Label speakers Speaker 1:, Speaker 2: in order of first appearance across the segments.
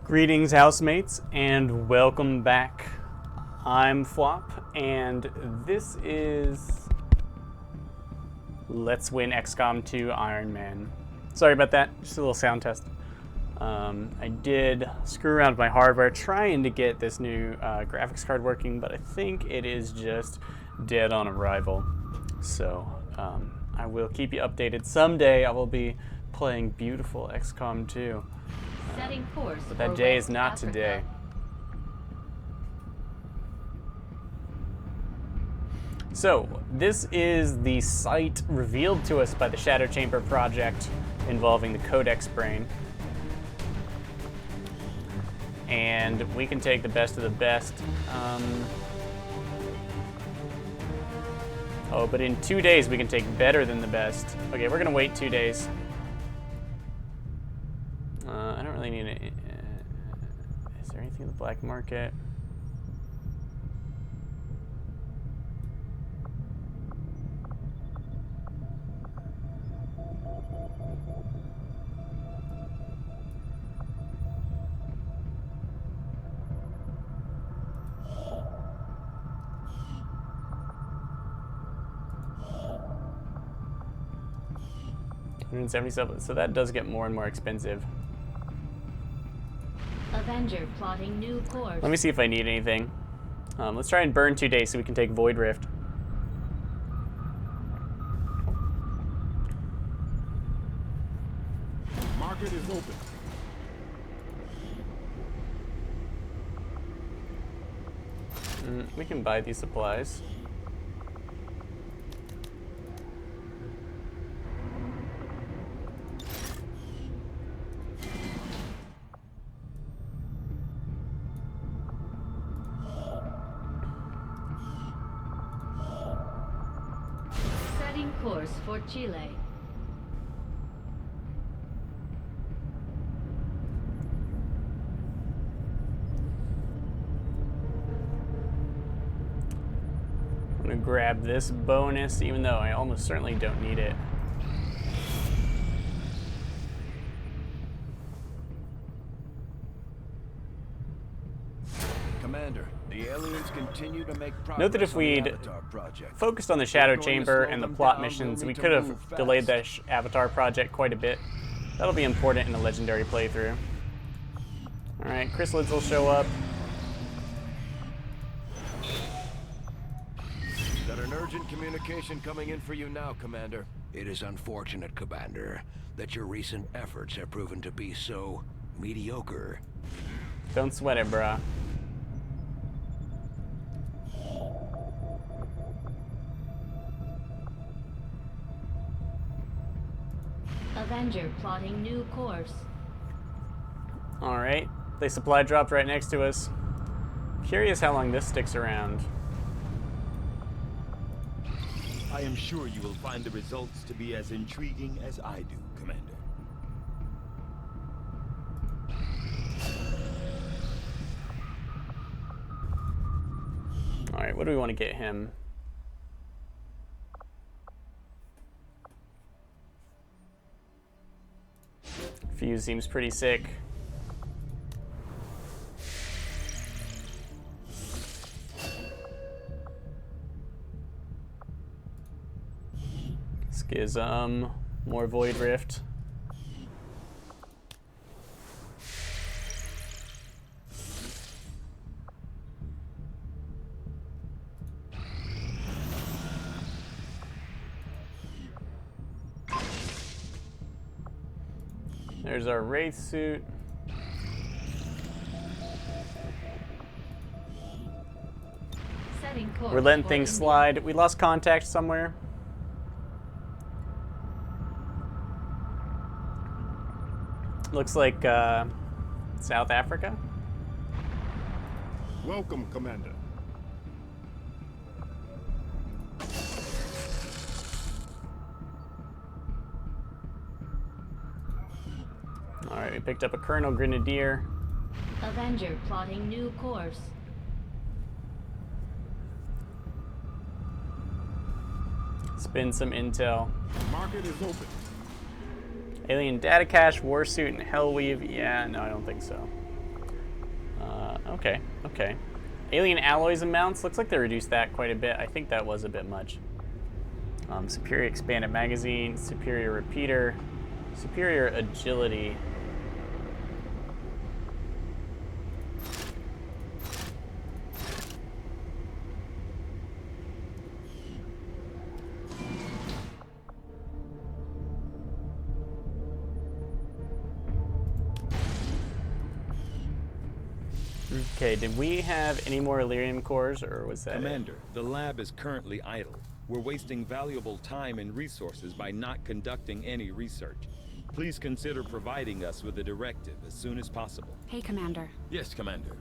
Speaker 1: Greetings, housemates, and welcome back. I'm Phwop, and this is Let's Win XCOM 2 Iron Man. Sorry about that, just a little sound test. I did screw around with my hardware trying to get this new graphics card working, but I think it is just dead on arrival. So I will keep you updated. Someday I will be playing beautiful XCOM 2.
Speaker 2: Setting course
Speaker 1: But that day is not today. So, this is the site revealed to us by the Shadow Chamber project involving the Codex Brain. And we can take the best of the best. Oh, but in 2 days we can take better than the best. Okay, we're gonna wait 2 days. I don't really need it. Is there anything in the black market? $177, so that does get more and more expensive.
Speaker 2: Avenger plotting new course.
Speaker 1: Let me see if I need anything. Let's try and burn 2 days so we can take Void Rift.
Speaker 3: Market is open.
Speaker 1: We can buy these supplies.
Speaker 2: Course for Chile.
Speaker 1: I'm gonna grab this bonus, even though I almost certainly don't need it.
Speaker 3: Commander, the aliens continue to make progress.
Speaker 1: Note that if we'd focused on the Shadow Chamber and the plot missions, we could have delayed that Avatar project quite a bit. That'll be important in a legendary playthrough. Alright, chrysalids will show up.
Speaker 3: Got an urgent communication coming in for you now, Commander.
Speaker 4: It is unfortunate, Commander, that your recent efforts have proven to be so mediocre.
Speaker 1: Don't sweat it, bruh.
Speaker 2: Avenger plotting new course.
Speaker 1: Alright, they supply dropped right next to us. Curious how long this sticks around.
Speaker 5: I am sure you will find the results to be as intriguing as I do, Commander.
Speaker 1: Alright, what do we want to get him? Fuse seems pretty sick. Schism, more Void Rift. There's our Wraith suit.
Speaker 2: Setting course.
Speaker 1: We're letting things slide. We lost contact somewhere. Looks like South Africa.
Speaker 3: Welcome, Commander.
Speaker 1: Alright, we picked up a Colonel Grenadier.
Speaker 2: Avenger plotting new course.
Speaker 1: Spin some intel.
Speaker 3: Market is open.
Speaker 1: Alien data cache, warsuit, and hellweave. Yeah, no, I don't think so. Okay, okay. Alien alloys and mounts. Looks like they reduced that quite a bit. I think that was a bit much. Superior expanded magazine, superior repeater, superior agility. Okay, did we have any more Illyrium cores, or was that
Speaker 5: Commander, the lab is currently idle. We're wasting valuable time and resources by not conducting any research. Please consider providing us with a directive as soon as possible.
Speaker 6: Hey, Commander.
Speaker 5: Yes, Commander.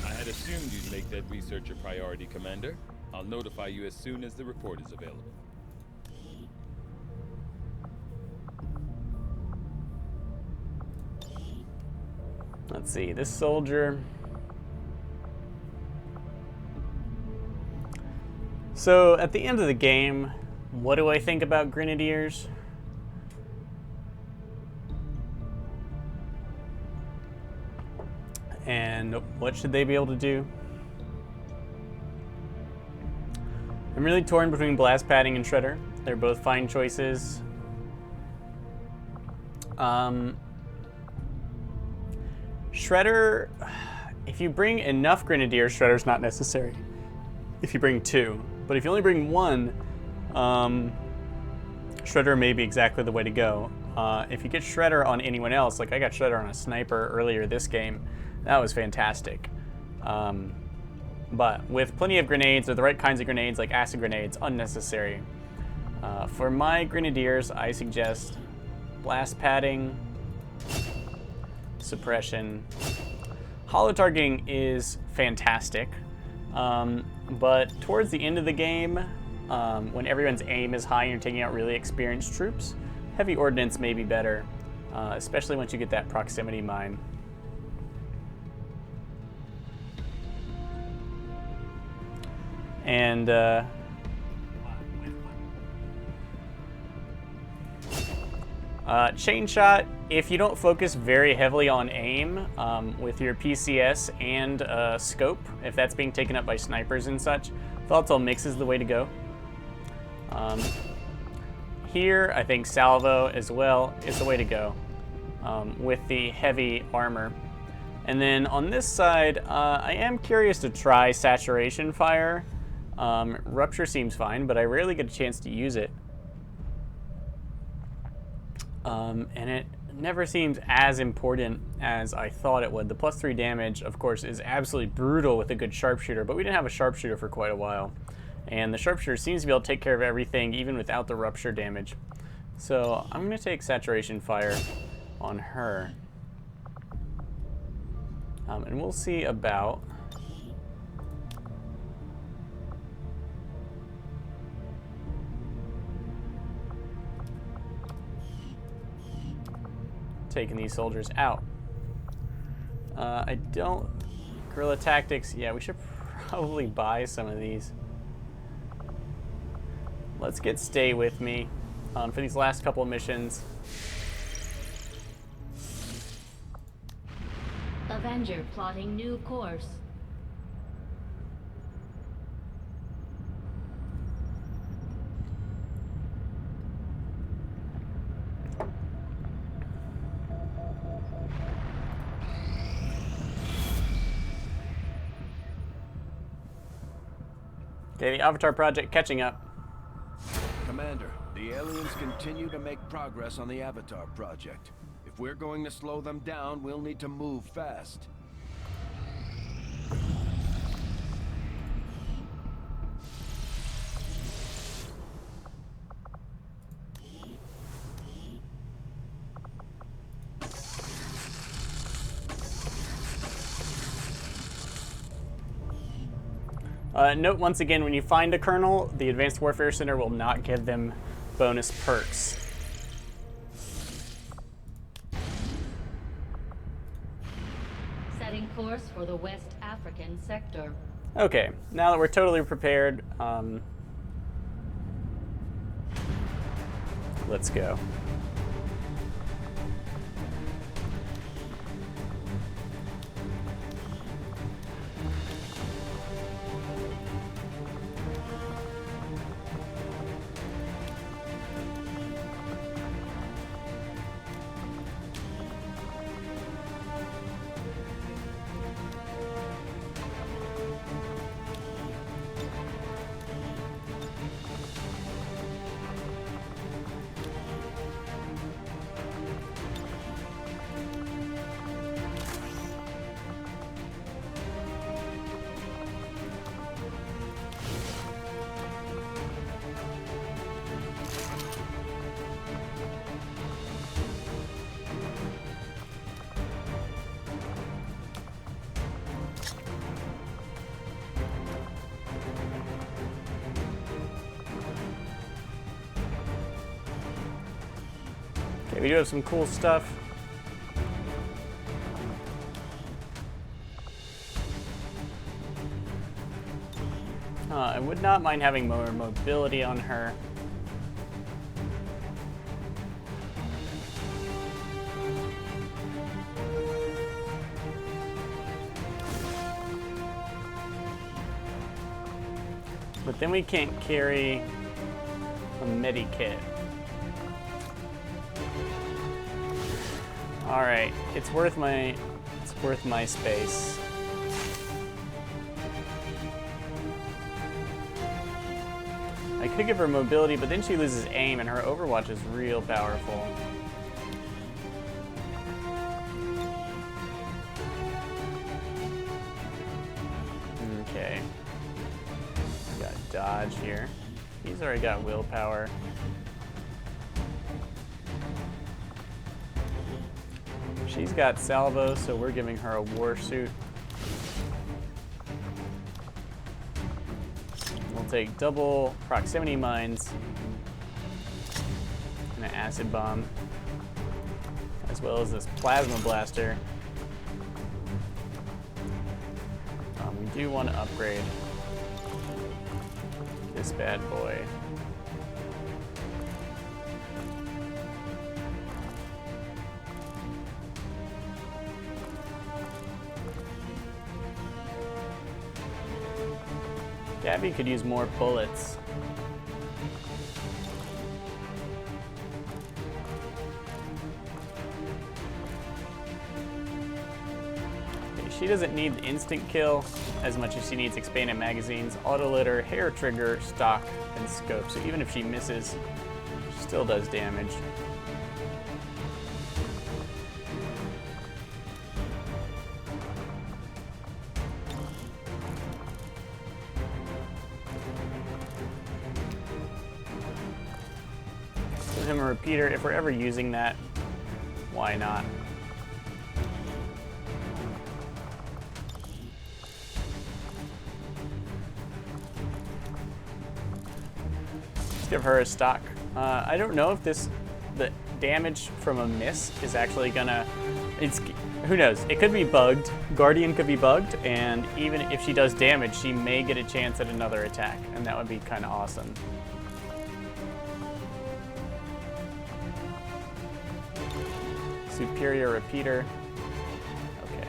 Speaker 5: I had assumed you'd make that research a priority, Commander. I'll notify you as soon as the report is available.
Speaker 1: Let's see, this soldier. So at the end of the game, what do I think about Grenadiers? And what should they be able to do? I'm really torn between Blast Padding and Shredder. They're both fine choices. Shredder, if you bring enough Grenadiers, Shredder's not necessary. If you bring 2. But if you only bring 1, Shredder may be exactly the way to go. If you get Shredder on anyone else, like I got Shredder on a sniper earlier this game, that was fantastic. But with plenty of grenades, or the right kinds of grenades, like acid grenades, unnecessary. For my Grenadiers, I suggest Blast Padding, Suppression. Holo targeting is fantastic. But towards the end of the game, when everyone's aim is high and you're taking out really experienced troops, heavy ordnance may be better, especially once you get that proximity mine. And chain shot, if you don't focus very heavily on aim with your PCS and scope, if that's being taken up by snipers and such, volatile mix is the way to go. Here, I think salvo as well is the way to go with the heavy armor. And then on this side, I am curious to try saturation fire. Rupture seems fine, but I rarely get a chance to use it. And it never seems as important as I thought it would. The +3 damage, of course, is absolutely brutal with a good sharpshooter, but we didn't have a sharpshooter for quite a while. And the sharpshooter seems to be able to take care of everything, even without the rupture damage. So I'm going to take saturation fire on her. And we'll see about... taking these soldiers out. I don't... Guerrilla tactics, yeah, we should probably buy some of these. Let's get Stay With Me for these last couple of missions.
Speaker 2: Avenger plotting new course.
Speaker 1: Okay, the Avatar Project catching up.
Speaker 3: Commander, the aliens continue to make progress on the Avatar Project. If we're going to slow them down, we'll need to move fast.
Speaker 1: Note once again, when you find a colonel, the Advanced Warfare Center will not give them bonus perks.
Speaker 2: Setting course for the West African sector.
Speaker 1: Okay, now that we're totally prepared, let's go. Okay, we do have some cool stuff. I would not mind having more mobility on her. But then we can't carry a medi-kit. Alright, it's worth my space. I could give her mobility, but then she loses aim, and her Overwatch is real powerful. Okay. We got dodge here. He's already got willpower. She's got salvo, so we're giving her a war suit. We'll take double proximity mines and an acid bomb, as well as this plasma blaster. We do want to upgrade this bad boy. Gabby could use more bullets. Okay, she doesn't need the instant kill as much as she needs expanded magazines, auto litter, hair trigger, stock, and scope. So even if she misses, she still does damage. Him a repeater. If we're ever using that, why not? Let's give her a stock. I don't know if the damage from a miss is actually gonna, who knows? It could be bugged. Guardian could be bugged, and even if she does damage, she may get a chance at another attack, and that would be kind of awesome. Superior repeater. Okay.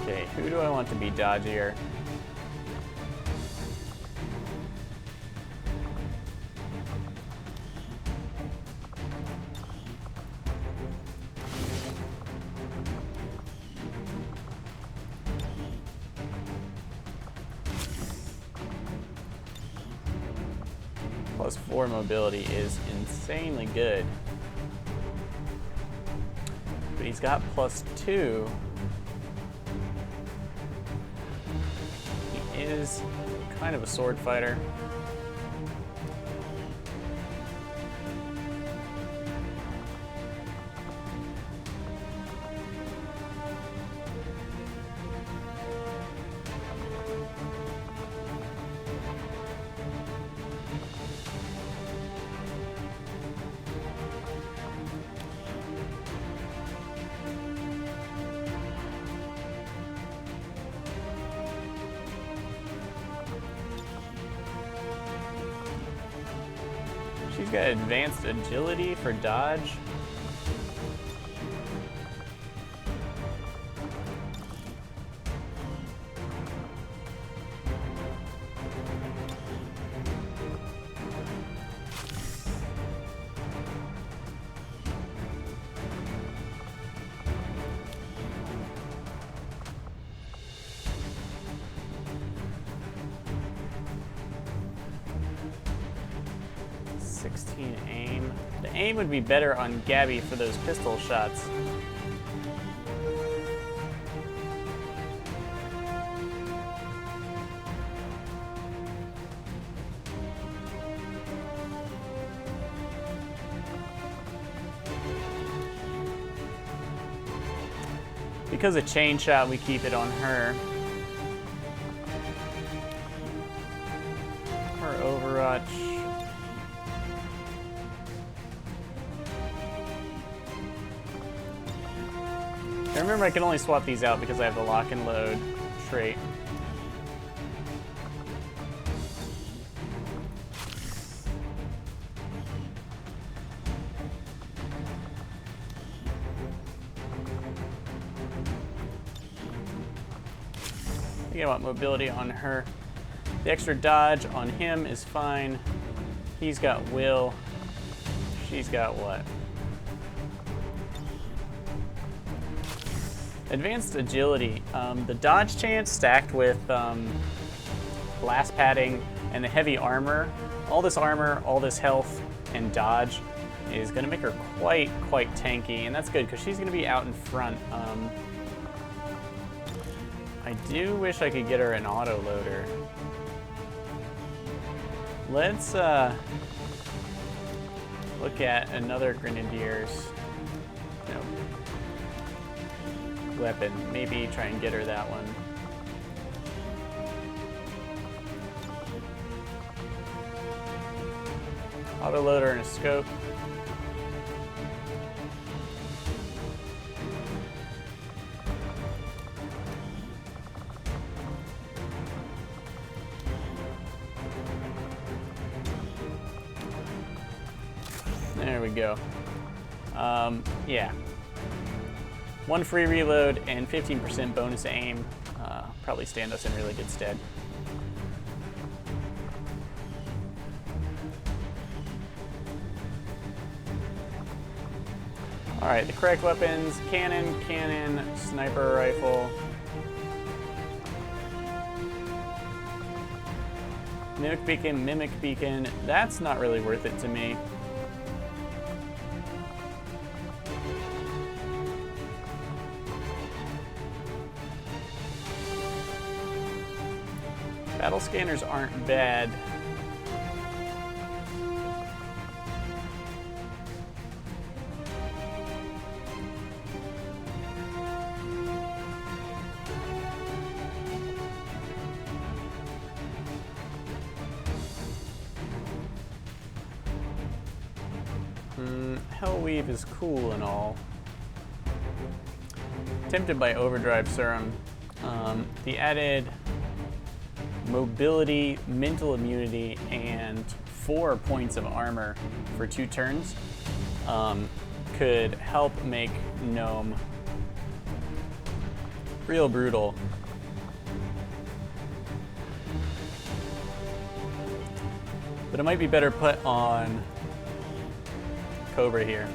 Speaker 1: Okay, who do I want to be dodgier? +4 mobility is insanely good. But he's got +2. He is kind of a sword fighter. She's got advanced agility for dodge. Aim. The aim would be better on Gabby for those pistol shots. Because of chain shot, we keep it on her. Her Overwatch. I remember I can only swap these out because I have the lock and load trait. I think I want mobility on her. The extra dodge on him is fine. He's got will. She's got what? Advanced agility. The dodge chance stacked with blast padding and the heavy armor. All this armor, all this health, and dodge is going to make her quite tanky, and that's good because she's going to be out in front. I do wish I could get her an auto loader. Let's look at another Grenadier's weapon. Maybe try and get her that one. Auto loader and a scope. There we go. Yeah. 1 free reload and 15% bonus aim probably stand us in really good stead. All right, the correct weapons: cannon, sniper rifle, mimic beacon. That's not really worth it to me. Battle scanners aren't bad. Hellweave is cool and all. Tempted by Overdrive Serum. The added mobility, mental immunity, and 4 points of armor for 2 turns could help make Gnome real brutal. But it might be better put on Cobra here.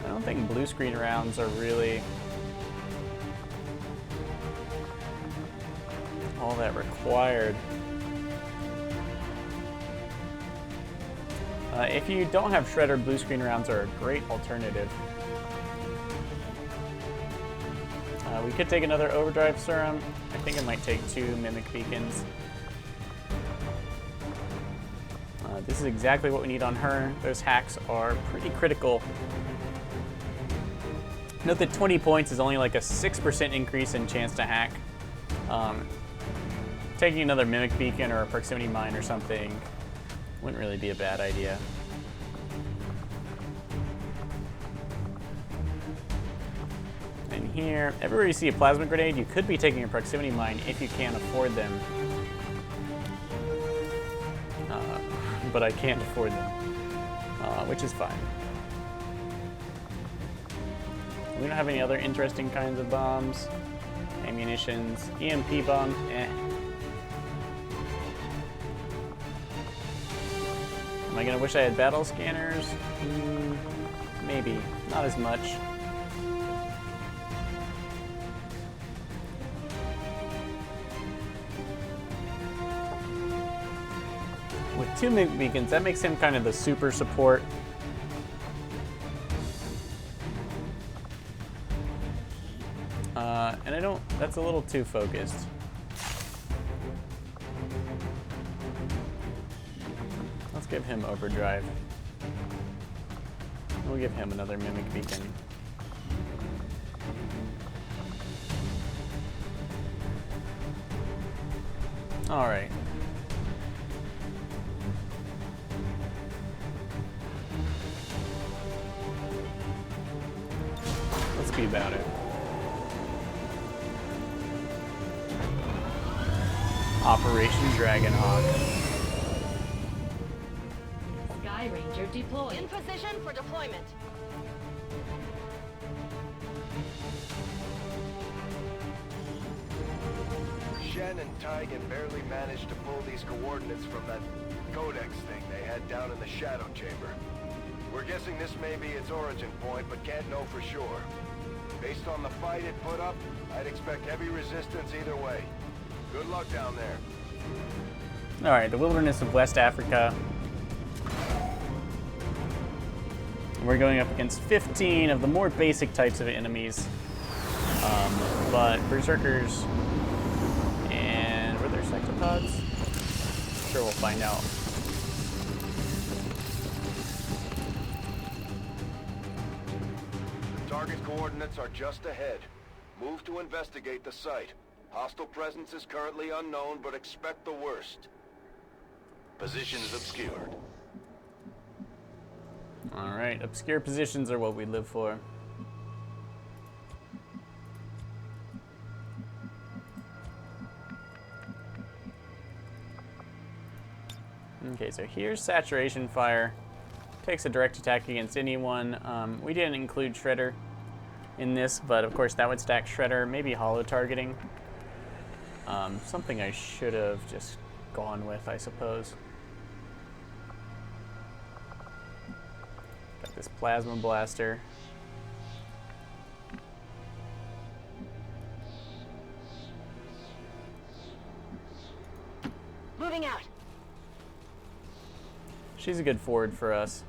Speaker 1: I don't think blue screen rounds are really all that required. If you don't have Shredder, blue screen rounds are a great alternative. We could take another Overdrive Serum. I think I might take 2 Mimic Beacons. This is exactly what we need on her. Those hacks are pretty critical. Note that 20 points is only like a 6% increase in chance to hack. Taking another Mimic Beacon or a Proximity Mine or something wouldn't really be a bad idea. And here, everywhere you see a Plasma Grenade, you could be taking a Proximity Mine if you can't afford them. But I can't afford them, which is fine. We don't have any other interesting kinds of bombs. Ammunitions, EMP bomb, Am I gonna wish I had battle scanners? Maybe, not as much. With 2 Mimic Beacons, that makes him kind of the super support. And that's a little too focused. give him overdrive. We'll give him another mimic beacon. All right. Let's be about it. Operation Dragonhawk.
Speaker 2: Sky Ranger deployed.
Speaker 6: In position for deployment.
Speaker 3: Shen and Taigen barely managed to pull these coordinates from that codex thing they had down in the Shadow Chamber. We're guessing this may be its origin point, but can't know for sure. Based on the fight it put up, I'd expect heavy resistance either way. Good luck down there.
Speaker 1: Alright, the wilderness of West Africa. We're going up against 15 of the more basic types of enemies. But Berserkers and were there Sectopods? Sure, we'll find out.
Speaker 3: The target coordinates are just ahead. Move to investigate the site. Hostile presence is currently unknown, but expect the worst. Positions obscured.
Speaker 1: Alright, obscure positions are what we live for. Okay, so here's Saturation Fire. Takes a direct attack against anyone. We didn't include Shredder in this, but of course that would stack Shredder, maybe Hollow Targeting. Something I should have just gone with, I suppose. Got this Plasma Blaster.
Speaker 6: Moving out.
Speaker 1: She's a good forward for us.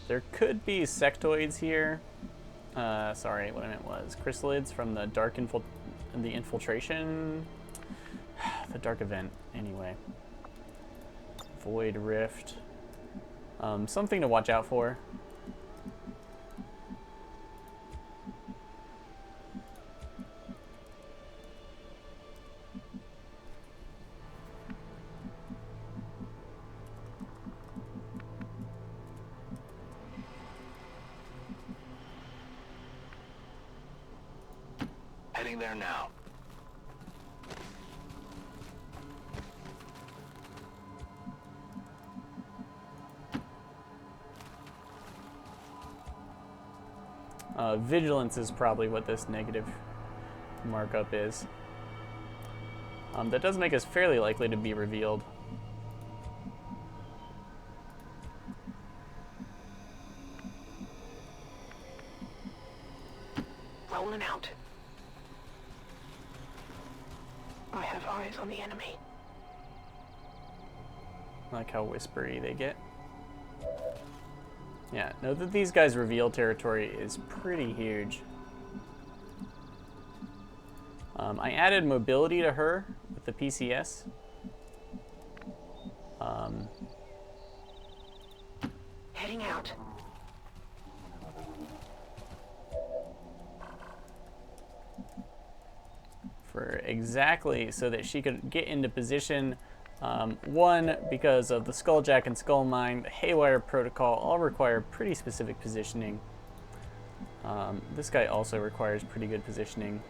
Speaker 1: There could be sectoids here. Sorry, what I meant was chrysalids from the the infiltration, the dark event. Anyway, Void Rift. Something to watch out for.
Speaker 3: Heading there now.
Speaker 1: Vigilance is probably what this negative markup is. That does make us fairly likely to be revealed.
Speaker 6: Rolling out. I have eyes on the enemy.
Speaker 1: I like how whispery they get. Yeah, know that these guys' reveal territory is pretty huge. I added mobility to her with the PCS.
Speaker 6: Heading out.
Speaker 1: For exactly so that she could get into position. One, because of the Skulljack and Skullmine, the Haywire Protocol all require pretty specific positioning. This guy also requires pretty good positioning.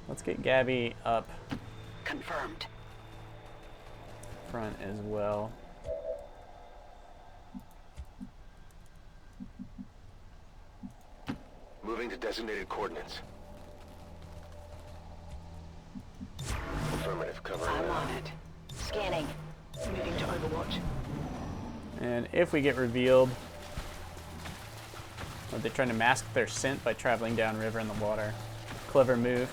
Speaker 1: Let's get Gabby up
Speaker 6: Confirmed.
Speaker 1: front as well.
Speaker 3: Moving to designated coordinates. Affirmative, covering
Speaker 6: I'm
Speaker 3: that.
Speaker 6: on it. Scanning. Moving to Overwatch.
Speaker 1: And if we get revealed, are they trying to mask their scent by traveling downriver in the water? Clever move.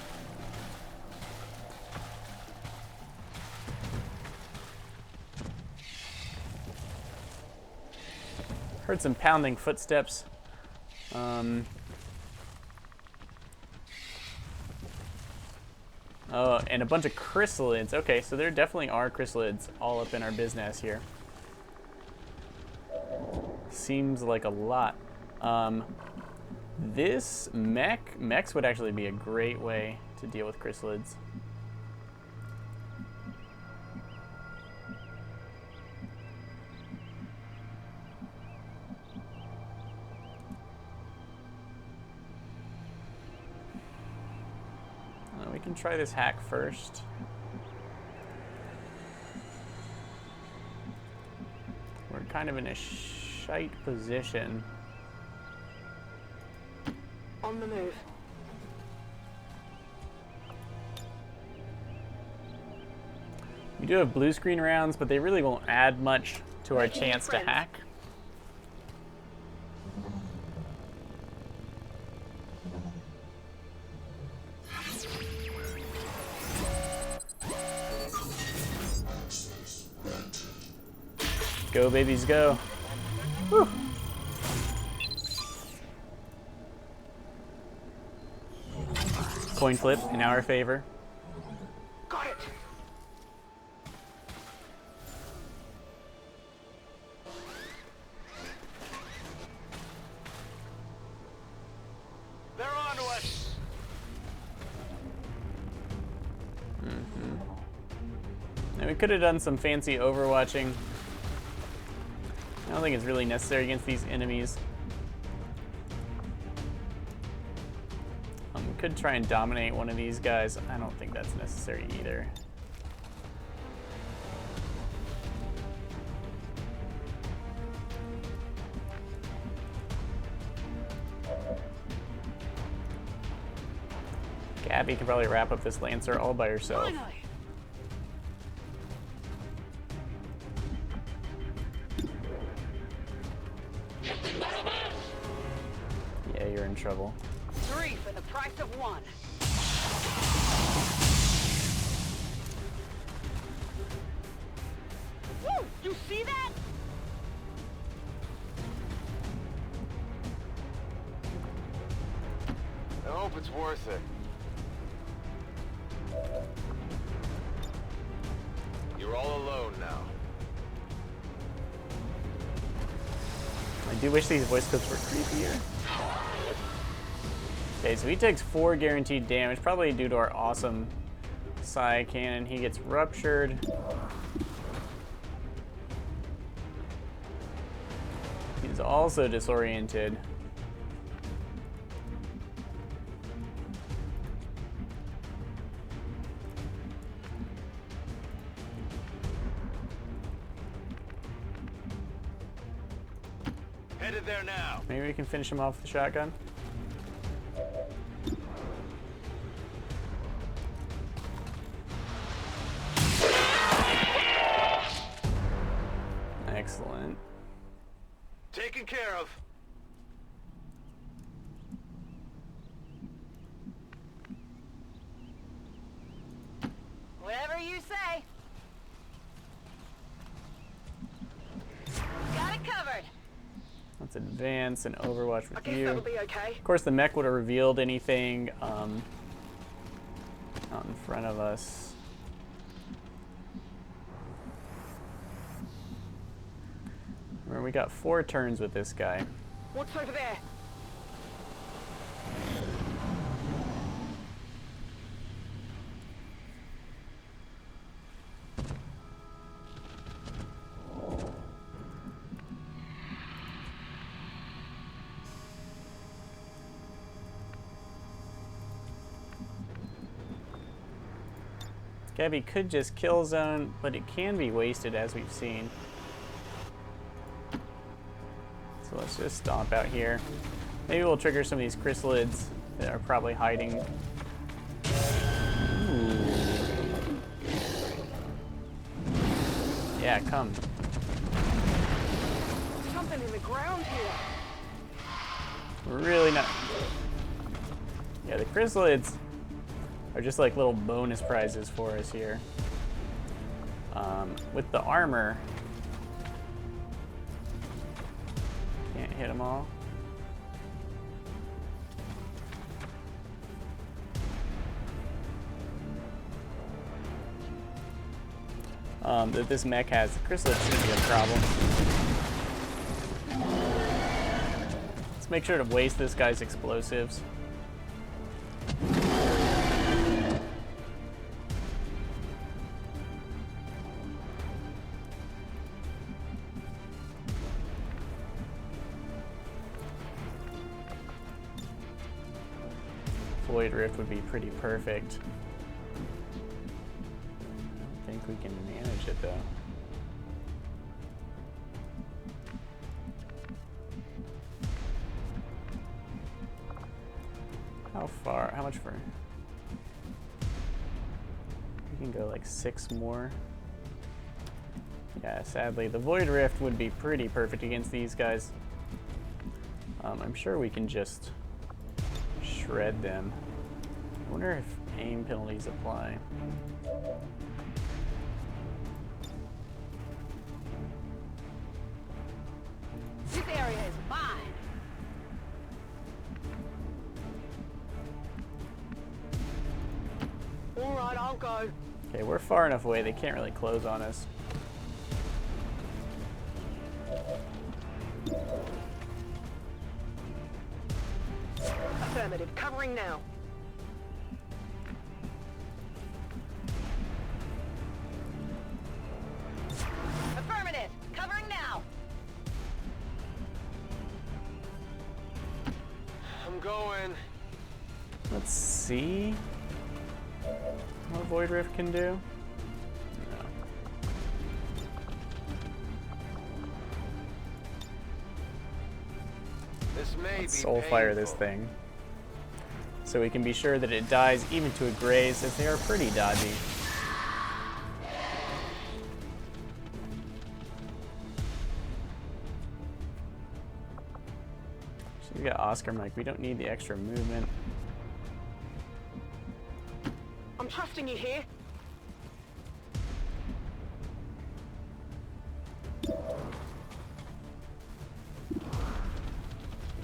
Speaker 1: Heard some pounding footsteps. Oh, and a bunch of chrysalids. Okay, so there definitely are chrysalids all up in our business here. Seems like a lot. This mechs would actually be a great way to deal with chrysalids. We can try this hack first. We're kind of in a shite position.
Speaker 6: On the move.
Speaker 1: We do have blue screen rounds, but they really won't add much to our
Speaker 6: Making
Speaker 1: chance to
Speaker 6: friends.
Speaker 1: hack. Go, babies, go. Whew. Coin flip in our favor.
Speaker 6: Got it.
Speaker 3: They're on to us.
Speaker 1: And we could have done some fancy overwatching. I don't think it's really necessary against these enemies. We could try and dominate one of these guys. I don't think that's necessary either. Gabby could probably wrap up this Lancer all by herself.
Speaker 6: Finally.
Speaker 1: Yeah, you're in trouble.
Speaker 6: 3 for the price of 1. Woo! You see that?
Speaker 3: I hope it's worth it. You're all alone now.
Speaker 1: I do wish these voice clips were creepier. Okay, so he takes 4 guaranteed damage, probably due to our awesome Psi Cannon. He gets ruptured. He's also disoriented.
Speaker 3: Headed there now.
Speaker 1: Maybe we can finish him off with the shotgun. Excellent.
Speaker 3: Taken care of.
Speaker 6: Whatever you say. Got it covered.
Speaker 1: Let's advance and overwatch
Speaker 6: I
Speaker 1: with
Speaker 6: guess
Speaker 1: you.
Speaker 6: that'll be okay.
Speaker 1: Of course, the mech would have revealed anything out in front of us. Remember, we got 4 turns with this guy.
Speaker 6: What's over there?
Speaker 1: Gabby could just kill zone, but it can be wasted as we've seen. So let's just stomp out here. Maybe we'll trigger some of these chrysalids that are probably hiding. Ooh. Yeah, come.
Speaker 6: Something in the ground here.
Speaker 1: We're really not. Yeah, the chrysalids are just like little bonus prizes for us here. With the armor, can't hit them all. that this mech has, the chrysalid shouldn't be a problem. Let's make sure to waste this guy's explosives. Void Rift would be pretty perfect. I don't think we can manage it though. How far? How much for? We can go like 6 more. Yeah, sadly, the Void Rift would be pretty perfect against these guys. I'm sure we can just shred them. I wonder if aim penalties apply.
Speaker 6: This area is mine. All right, I'll go.
Speaker 1: Okay, we're far enough away, they can't really close on us.
Speaker 6: Affirmative. Covering now. Affirmative. Covering now.
Speaker 3: I'm going.
Speaker 1: Let's see what Void Rift can do. No.
Speaker 3: This may
Speaker 1: Let's
Speaker 3: be
Speaker 1: soulfire this
Speaker 3: painful.
Speaker 1: thing, so we can be sure that it dies even to a graze, as they are pretty dodgy. She's got Oscar Mike. We don't need the extra movement.
Speaker 6: I'm trusting you here.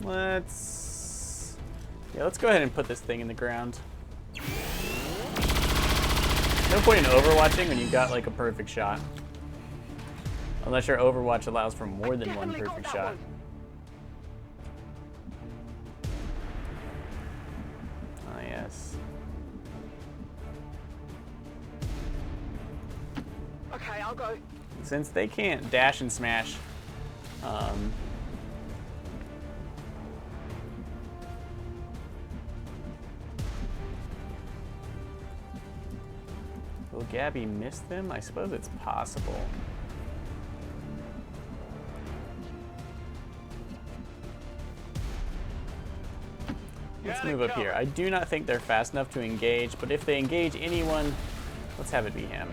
Speaker 1: Let's go ahead and put this thing in the ground. No point in overwatching when you've got like a perfect shot. Unless your Overwatch allows for more than one
Speaker 6: Definitely got
Speaker 1: perfect
Speaker 6: that
Speaker 1: shot.
Speaker 6: one.
Speaker 1: Ah, yes.
Speaker 6: Okay, I'll go.
Speaker 1: Since they can't dash and smash, will Gabby miss them? I suppose it's possible. Let's move up here. I do not think they're fast enough to engage, but if they engage anyone, let's have it be him.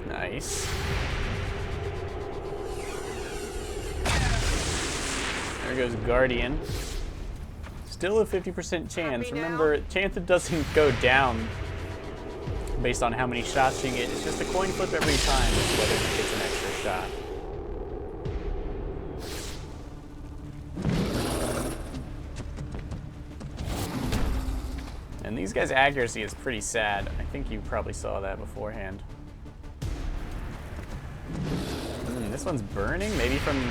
Speaker 1: Nice. There goes Guardian. Still a 50% chance. Remember, chance it doesn't go down based on how many shots you get. It's just a coin flip every time as to whether it gets an extra shot. And these guys' accuracy is pretty sad. I think you probably saw that beforehand. This one's burning, maybe from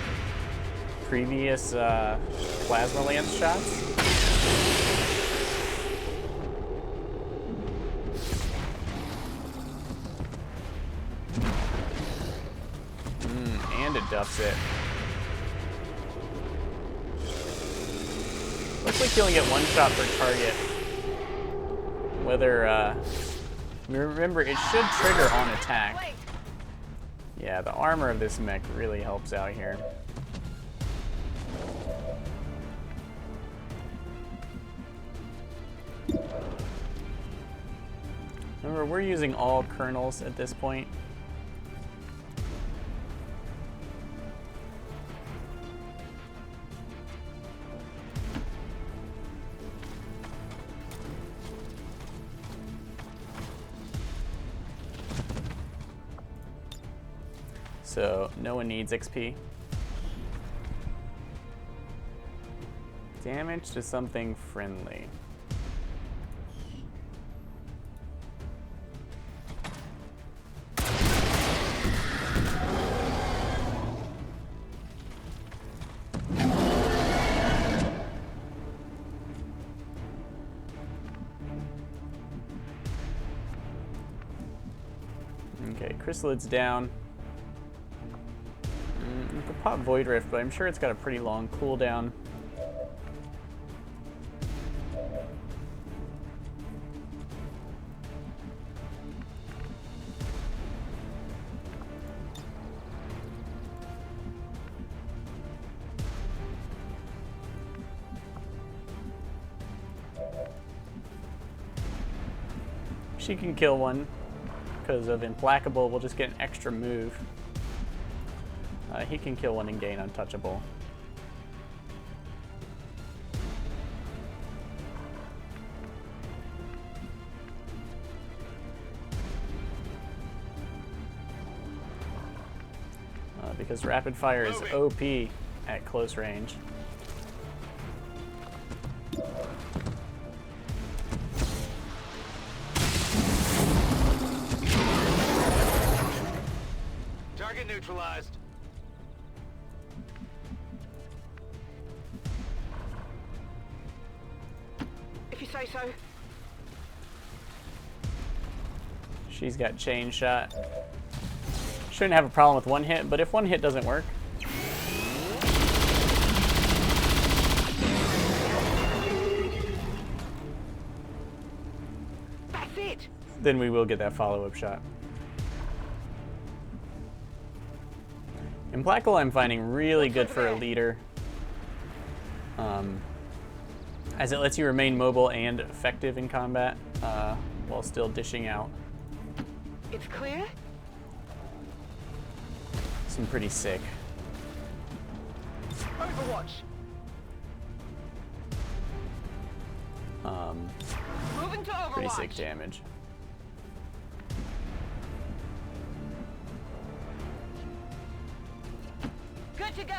Speaker 1: previous plasma lance shots. And it duffs it. Looks like you only get 1 shot per target. Whether, remember, it should trigger on attack. Yeah, the armor of this mech really helps out here. Remember, we're using all kernels at this point. So no one needs XP. Damage to something friendly. Okay, Chrysalid's down. We could pop Void Rift, but I'm sure it's got a pretty long cooldown. She can kill one. Because of Implacable, we'll just get an extra move. He can kill one and gain Untouchable. Because Rapid Fire is OP at close range.
Speaker 3: Target neutralized.
Speaker 6: If you say so.
Speaker 1: She's got Chain Shot. Shouldn't have a problem with one hit, but if one hit doesn't work,
Speaker 6: That's it.
Speaker 1: then we will get that follow-up shot. Implacable I'm finding really good for a leader, as it lets you remain mobile and effective in combat while still dishing out
Speaker 6: It's clear.
Speaker 1: some pretty sick.
Speaker 6: Overwatch. Moving to Overwatch.
Speaker 1: Pretty sick damage.
Speaker 6: Good to go.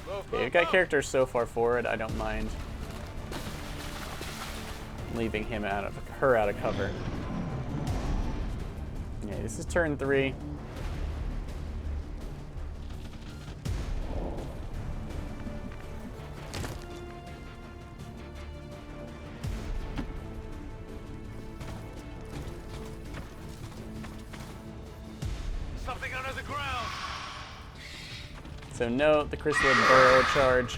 Speaker 1: Okay, we've got characters so far forward, I don't mind leaving him out of her out of cover. Yeah, this is turn 3.
Speaker 3: Something under the ground.
Speaker 1: So note the Chrysalid Burrow charge.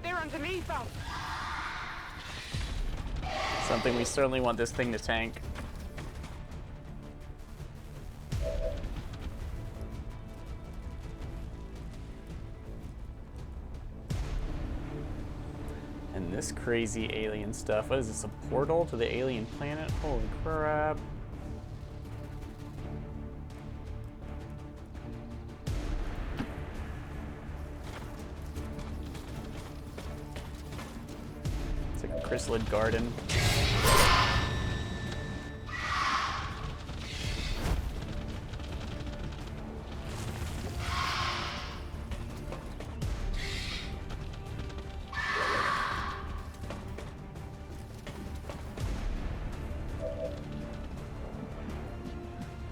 Speaker 6: They're underneath us.
Speaker 1: Something we certainly want this thing to tank. And this crazy alien stuff. What is this, a portal to the alien planet? Holy crap. It's like a Chrysalid garden.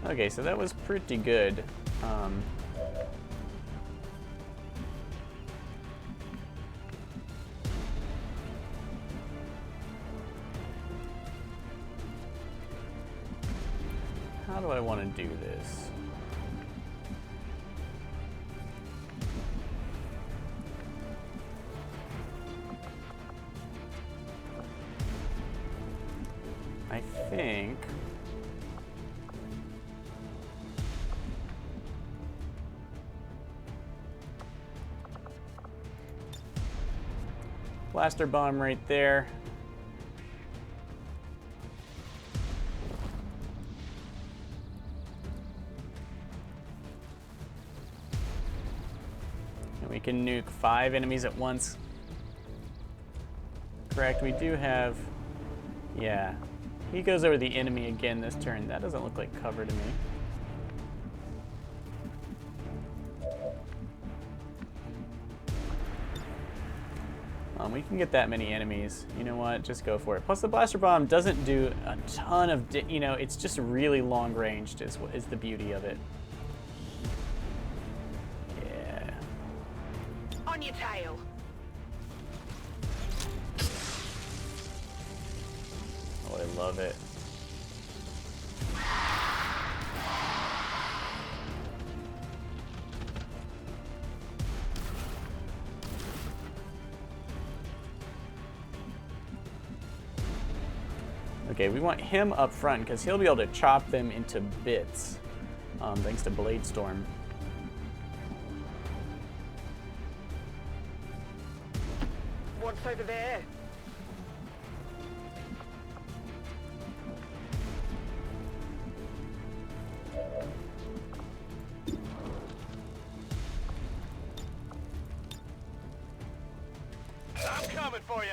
Speaker 1: Okay, so that was pretty good. How do I want to do this? I think Blaster Bomb right there. And we can nuke 5 enemies at once. Correct, we do have, yeah. He goes over the enemy again this turn. That doesn't look like cover to me. We can get that many enemies. You know what? Just go for it. Plus, the blaster bomb doesn't do a ton of, you know, it's just really long ranged is the beauty of it. Yeah.
Speaker 6: On your tail.
Speaker 1: Oh, I love it. Okay, we want him up front because he'll be able to chop them into bits, thanks to Blade Storm.
Speaker 6: What's over there?
Speaker 3: I'm coming for you.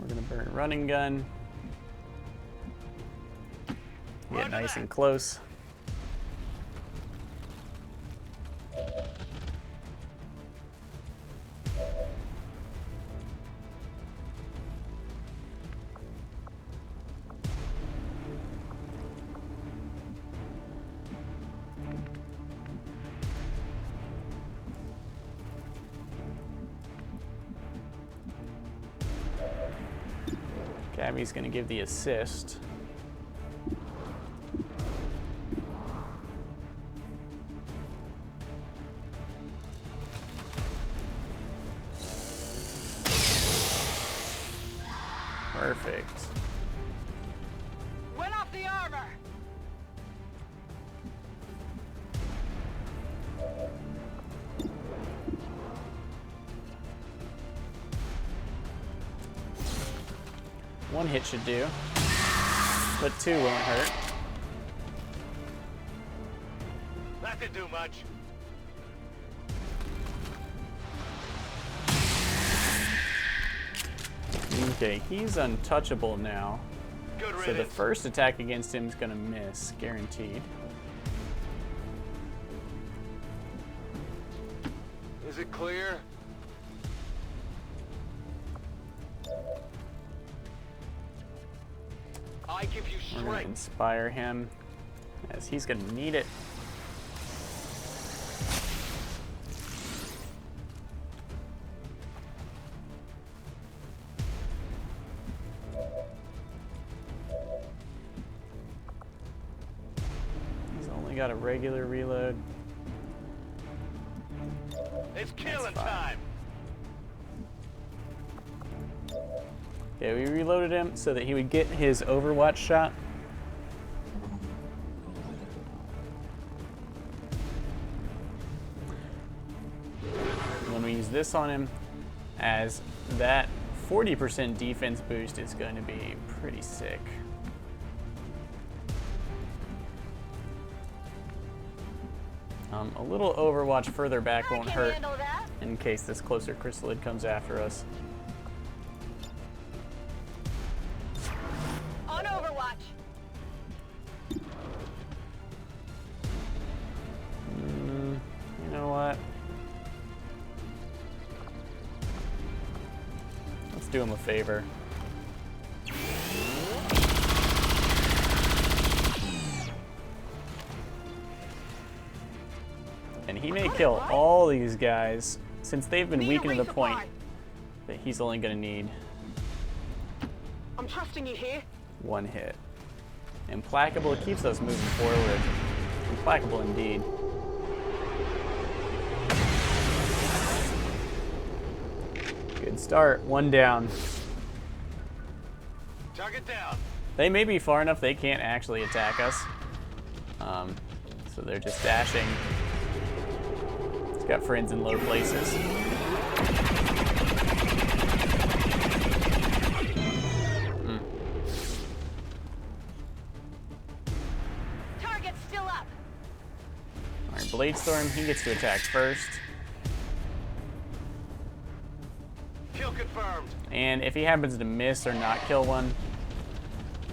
Speaker 1: We're gonna burn running gun. Get nice and close. Gabby's gonna give the assist. Perfect.
Speaker 6: Went off the armor.
Speaker 1: One hit should do, but two won't hurt.
Speaker 3: That didn't do much.
Speaker 1: Okay, he's untouchable now.
Speaker 3: Good
Speaker 1: So the
Speaker 3: riddance.
Speaker 1: first attack against him is going to miss, guaranteed.
Speaker 3: Is it clear? I give you
Speaker 1: We're going to
Speaker 3: strength.
Speaker 1: inspire him, as he's going to need it. He's only got a regular reload.
Speaker 3: It's killing
Speaker 1: fine.
Speaker 3: time.
Speaker 1: Yeah, we reloaded him so that he would get his Overwatch shot. When we use this on him, as that 40% defense boost is going to be pretty sick. A little Overwatch further back won't hurt
Speaker 6: Handle that.
Speaker 1: in case this closer chrysalid comes after us.
Speaker 6: On Overwatch.
Speaker 1: You know what? Let's do him a favor. And he may kill all these guys, since they've been
Speaker 6: Need a
Speaker 1: weakened to the point
Speaker 6: resupply.
Speaker 1: that he's only going to need
Speaker 6: I'm trusting you here.
Speaker 1: one hit. Implacable keeps us moving forward. Implacable indeed. Good start. One down.
Speaker 3: Target down.
Speaker 1: They may be far enough they can't actually attack us. So they're just dashing. He's got friends in low places.
Speaker 6: Target's still up.
Speaker 1: Alright, Blade Storm, he gets to attack first.
Speaker 3: Kill confirmed.
Speaker 1: And if he happens to miss or not kill one,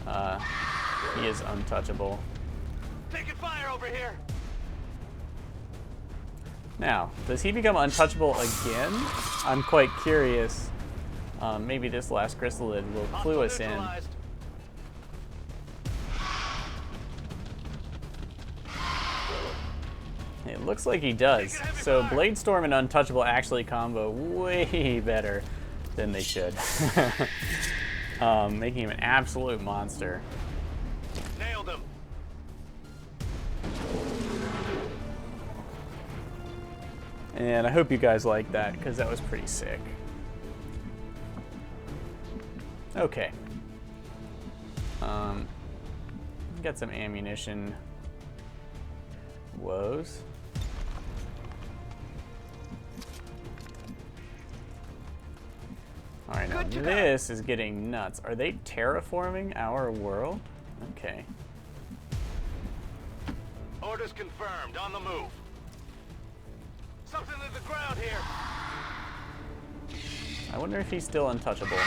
Speaker 1: he is untouchable.
Speaker 3: Taking fire over here.
Speaker 1: Now, does he become untouchable again? I'm quite curious. Maybe this last chrysalid will clue us in.
Speaker 3: Neutralized.
Speaker 1: It looks like he does. So Blade Storm and Untouchable actually combo way better than they should. Making him an absolute monster.
Speaker 3: Nailed him.
Speaker 1: And I hope you guys like that, because that was pretty sick. Okay. Got some ammunition. Woes. Alright, now this is getting nuts. Are they terraforming our world? Okay.
Speaker 3: Orders confirmed. On the move. Something to the ground here.
Speaker 1: I wonder if he's still untouchable.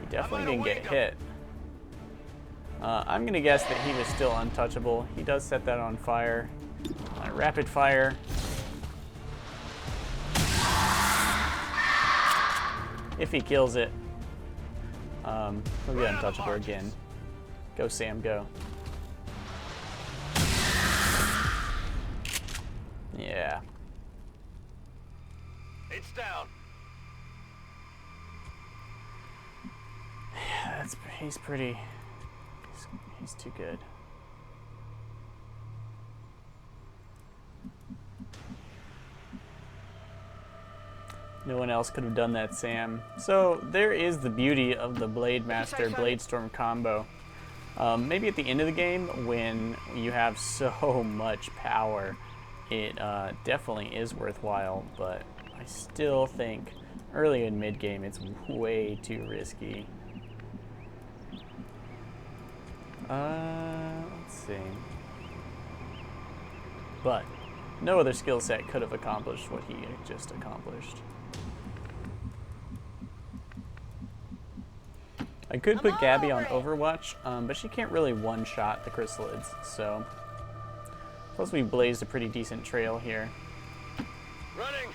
Speaker 1: He definitely didn't get hit. I'm gonna guess that he was still untouchable. He does set that on fire. Rapid fire. If he kills it, he'll be untouchable again. Go, Sam, go. Yeah.
Speaker 3: It's down.
Speaker 1: Yeah, he's pretty. He's too good. No one else could have done that, Sam. So there is the beauty of the Blade Master Blade Storm combo. Maybe at the end of the game, when you have so much power, it definitely is worthwhile. But I still think early and mid game, it's way too risky. Let's see. But no other skill set could have accomplished what he just accomplished. I could put Gabby on Overwatch, but she can't really one-shot the chrysalids, so. Plus we blazed a pretty decent trail here.
Speaker 3: Running.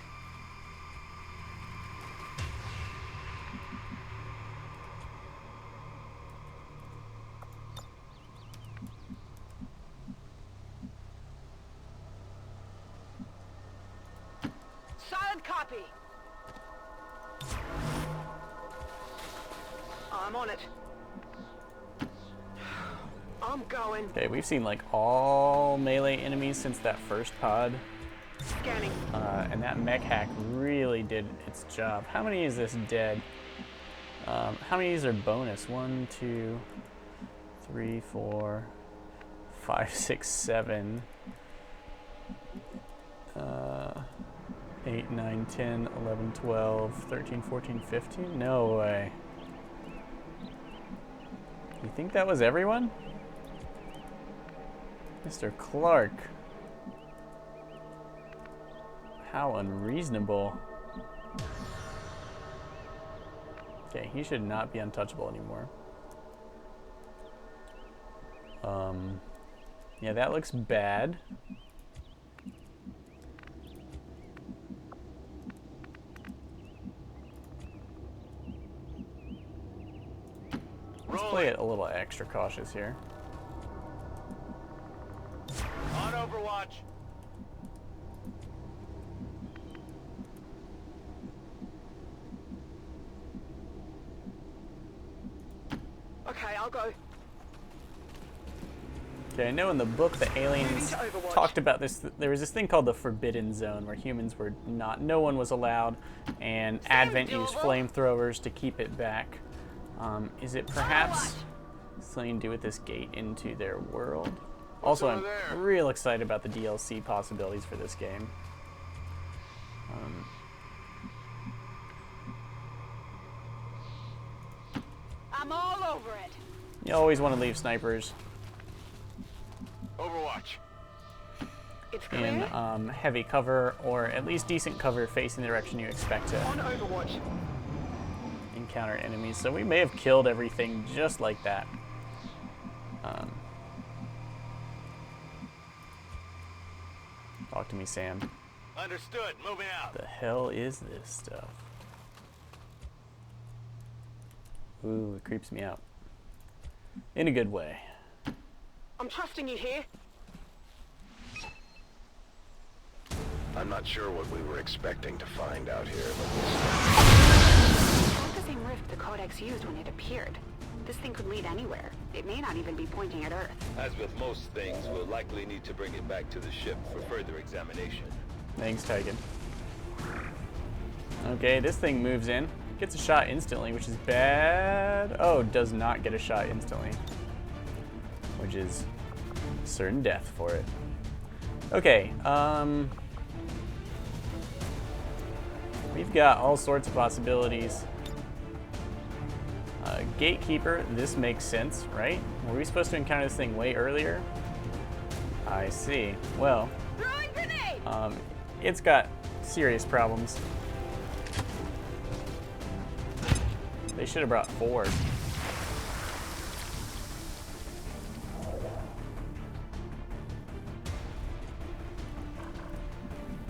Speaker 6: Silent copy. I'm on it. I'm going.
Speaker 1: Okay, we've seen like all melee enemies since that first pod.
Speaker 6: Scanning.
Speaker 1: And that mech hack really did its job. How many is this dead? How many of these are bonus? 1, 2, 3, 4, 5, 6, 7. 8, 9, 10, 11, 12, 13, 14, 15? No way. You think that was everyone? Mr. Clark. How unreasonable. Okay, he should not be untouchable anymore. Yeah, that looks bad. Let's play it a little extra cautious here.
Speaker 3: On Overwatch.
Speaker 6: Okay, I'll go.
Speaker 1: Okay, I know in the book the aliens talked about this. There was this thing called the Forbidden Zone where humans were not, no one was allowed, and Advent used flamethrowers to keep it back. Is it perhaps something to do with this gate into their world? Also, I'm real excited about the DLC possibilities for this game.
Speaker 6: I'm all over it.
Speaker 1: You always want to leave snipers.
Speaker 3: Overwatch.
Speaker 6: It's
Speaker 1: in
Speaker 6: clear.
Speaker 1: heavy cover, or at least decent cover facing the direction you expect to
Speaker 6: On Overwatch.
Speaker 1: encounter enemies. So we may have killed everything just like that. Talk to me, Sam.
Speaker 3: Understood. Moving out.
Speaker 1: The hell is this stuff? Ooh, it creeps me out. In a good way.
Speaker 6: I'm trusting you here.
Speaker 3: I'm not sure what we were expecting to find out here, but
Speaker 7: It's not the same rift the Codex used when it appeared. This thing could lead anywhere. It may not even be pointing at Earth.
Speaker 5: As with most things, we'll likely need to bring it back to the ship for further examination.
Speaker 1: Thanks, Tigan. Okay, this thing moves in. Gets a shot instantly, which is bad. Oh, does not get a shot instantly. Which is certain death for it. Okay, we've got all sorts of possibilities. Gatekeeper, this makes sense, right? Were we supposed to encounter this thing way earlier? I see. Well,
Speaker 6: Throwing grenade!
Speaker 1: it's got serious problems. They should have brought 4.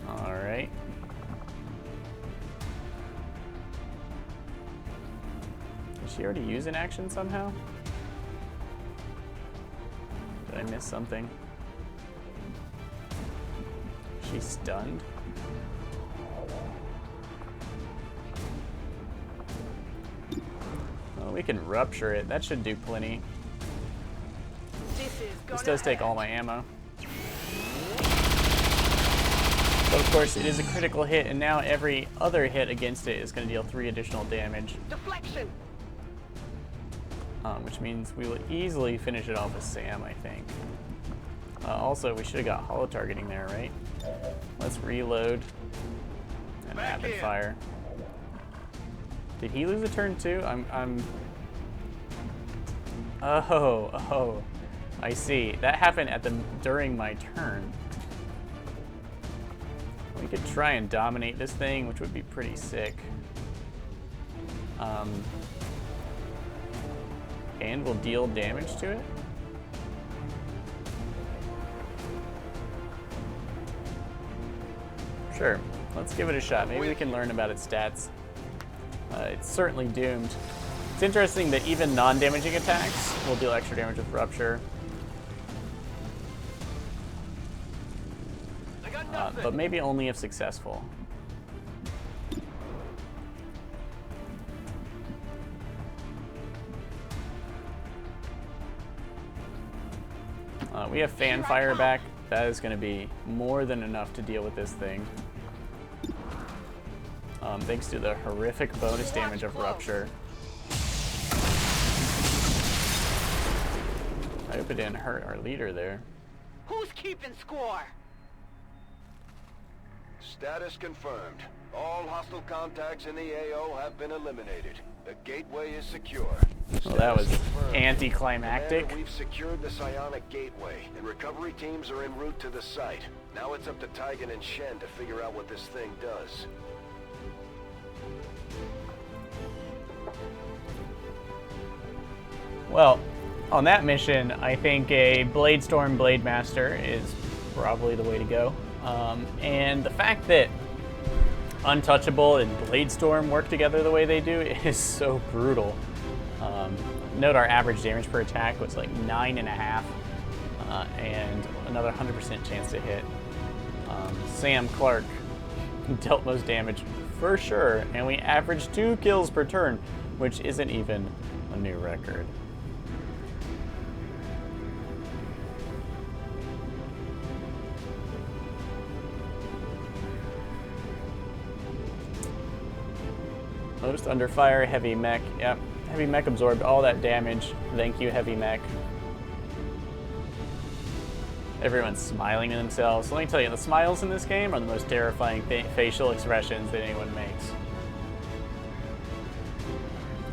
Speaker 1: Alright. Did she already use an action somehow? Did I miss something? She's stunned? Well, we can rupture it. That should do plenty. This does take all my ammo. But of course, it is a critical hit, and now every other hit against it is going to deal 3 additional damage.
Speaker 6: Deflection!
Speaker 1: Which means we will easily finish it off with Sam, I think. Also, we should have got holo targeting there, right? Let's reload and rapid fire. Did he lose a turn too? Oh, I see. That happened during my turn. We could try and dominate this thing, which would be pretty sick. And we'll deal damage to it. Sure, let's give it a shot. Maybe we can learn about its stats. It's certainly doomed. It's interesting that even non-damaging attacks will deal extra damage with Rupture. But maybe only if successful. We have fan fire back. That is going to be more than enough to deal with this thing. Thanks to the horrific bonus damage of Rupture. I hope it didn't hurt our leader there.
Speaker 6: Who's keeping score?
Speaker 3: status confirmed. All hostile contacts in the AO have been eliminated. The gateway is secure.
Speaker 1: Well, that was
Speaker 3: Status confirmed.
Speaker 1: anticlimactic.
Speaker 3: Commander, we've secured the psionic gateway, and recovery teams are en route to the site. Now it's up to Tigan and Shen to figure out what this thing does.
Speaker 1: Well, on that mission, I think a Bladestorm Blademaster is probably the way to go. And the fact that Untouchable and Bladestorm work together the way they do is so brutal. Note our average damage per attack was like 9.5, and another 100% chance to hit. Sam Clark dealt most damage for sure, and we averaged 2 kills per turn, which isn't even a new record. Most under fire, heavy mech. Yep, heavy mech absorbed all that damage. Thank you, heavy mech. Everyone's smiling to themselves. So let me tell you, the smiles in this game are the most terrifying facial expressions that anyone makes.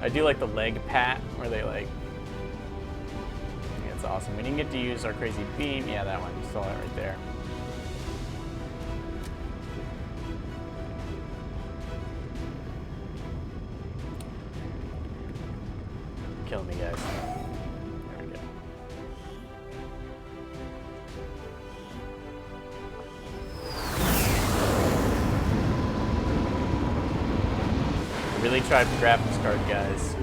Speaker 1: I do like the leg pat, where they like... Yeah, it's awesome. We didn't get to use our crazy beam. Yeah, that one. You saw that right there. really tried the graphics card, guys.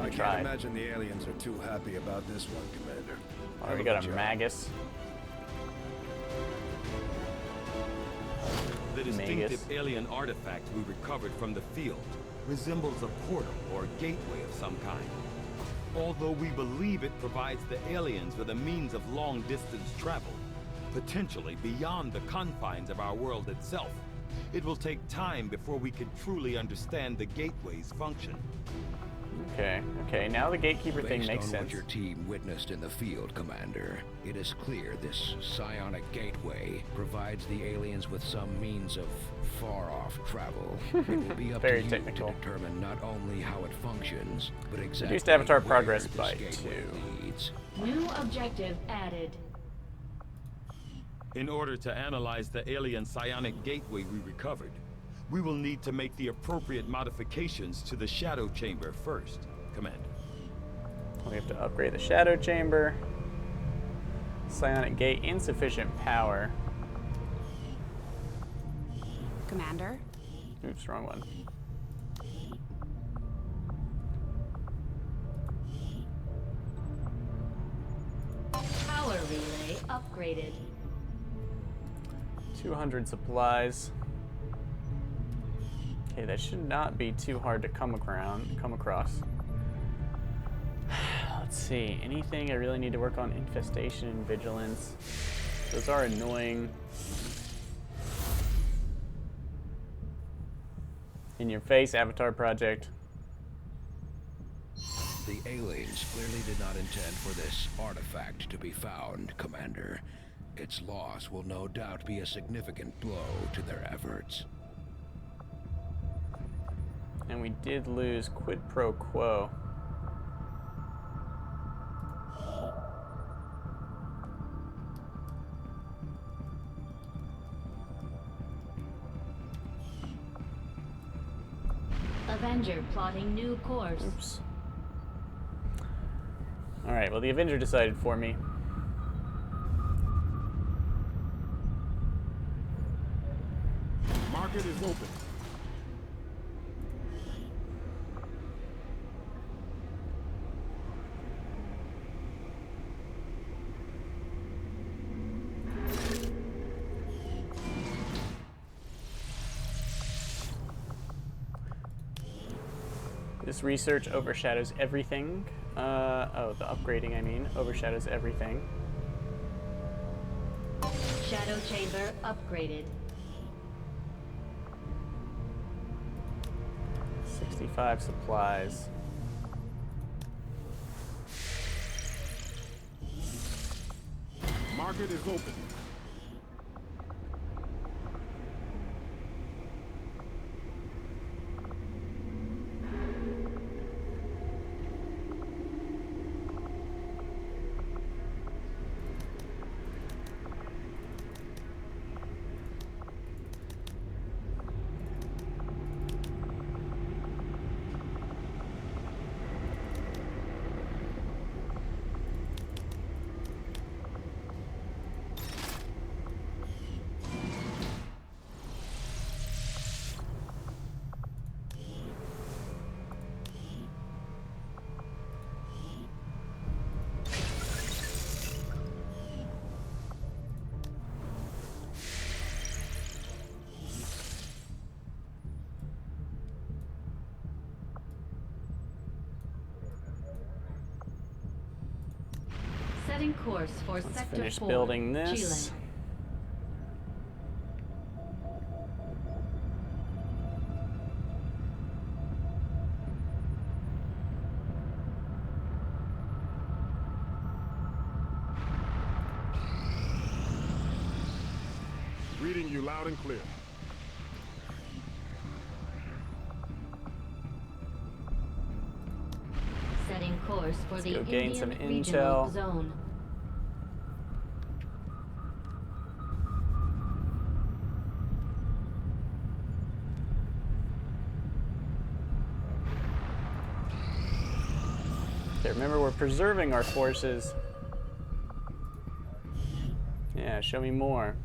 Speaker 3: I
Speaker 1: tried.
Speaker 3: can't imagine the aliens are too happy about this one, Commander.
Speaker 1: Already got a Magus.
Speaker 5: The distinctive alien artifact we recovered from the field resembles a portal or gateway of some kind. Although we believe it provides the aliens with a means of long-distance travel, potentially beyond the confines of our world itself, it will take time before we can truly understand the gateway's function.
Speaker 1: Okay, now the gatekeeper thing makes
Speaker 4: Based on what
Speaker 1: sense.
Speaker 4: your team witnessed in the field, Commander, it is clear this psionic gateway provides the aliens with some means of far-off travel. It will be up to
Speaker 1: Very
Speaker 4: you
Speaker 1: technical.
Speaker 4: to determine not only how it functions, but exactly
Speaker 1: Reduced avatar
Speaker 4: where
Speaker 1: progress
Speaker 4: this
Speaker 1: by
Speaker 4: gateway
Speaker 1: 2.
Speaker 4: leads.
Speaker 2: New objective added.
Speaker 5: In order to analyze the alien psionic gateway we recovered, we will need to make the appropriate modifications to the shadow chamber first, Commander.
Speaker 1: We have to upgrade the shadow chamber. Psionic gate, insufficient power.
Speaker 7: Commander?
Speaker 1: Oops, wrong one.
Speaker 2: Power relay upgraded.
Speaker 1: 200 supplies. Okay, that should not be too hard to come across. Let's see, anything I really need to work on? Infestation and vigilance. Those are annoying. In your face, Avatar Project.
Speaker 4: The aliens clearly did not intend for this artifact to be found, Commander. Its loss will no doubt be a significant blow to their efforts.
Speaker 1: And we did lose quid pro quo.
Speaker 2: Avenger plotting new course.
Speaker 1: Oops. Alright, well the Avenger decided for me.
Speaker 8: Market is open.
Speaker 1: This research overshadows everything. Oh, the upgrading, I mean, overshadows everything.
Speaker 2: Shadow chamber upgraded.
Speaker 1: 65 supplies.
Speaker 8: Market is open.
Speaker 2: Setting course for
Speaker 1: Let's
Speaker 2: Sector
Speaker 1: finish
Speaker 2: 4,
Speaker 1: building this.
Speaker 2: Chile.
Speaker 8: Reading you loud and clear.
Speaker 2: Setting course for the
Speaker 1: go gain some
Speaker 2: Indian regional
Speaker 1: intel.
Speaker 2: zone.
Speaker 1: Okay, remember we're preserving our forces. Yeah, show me more.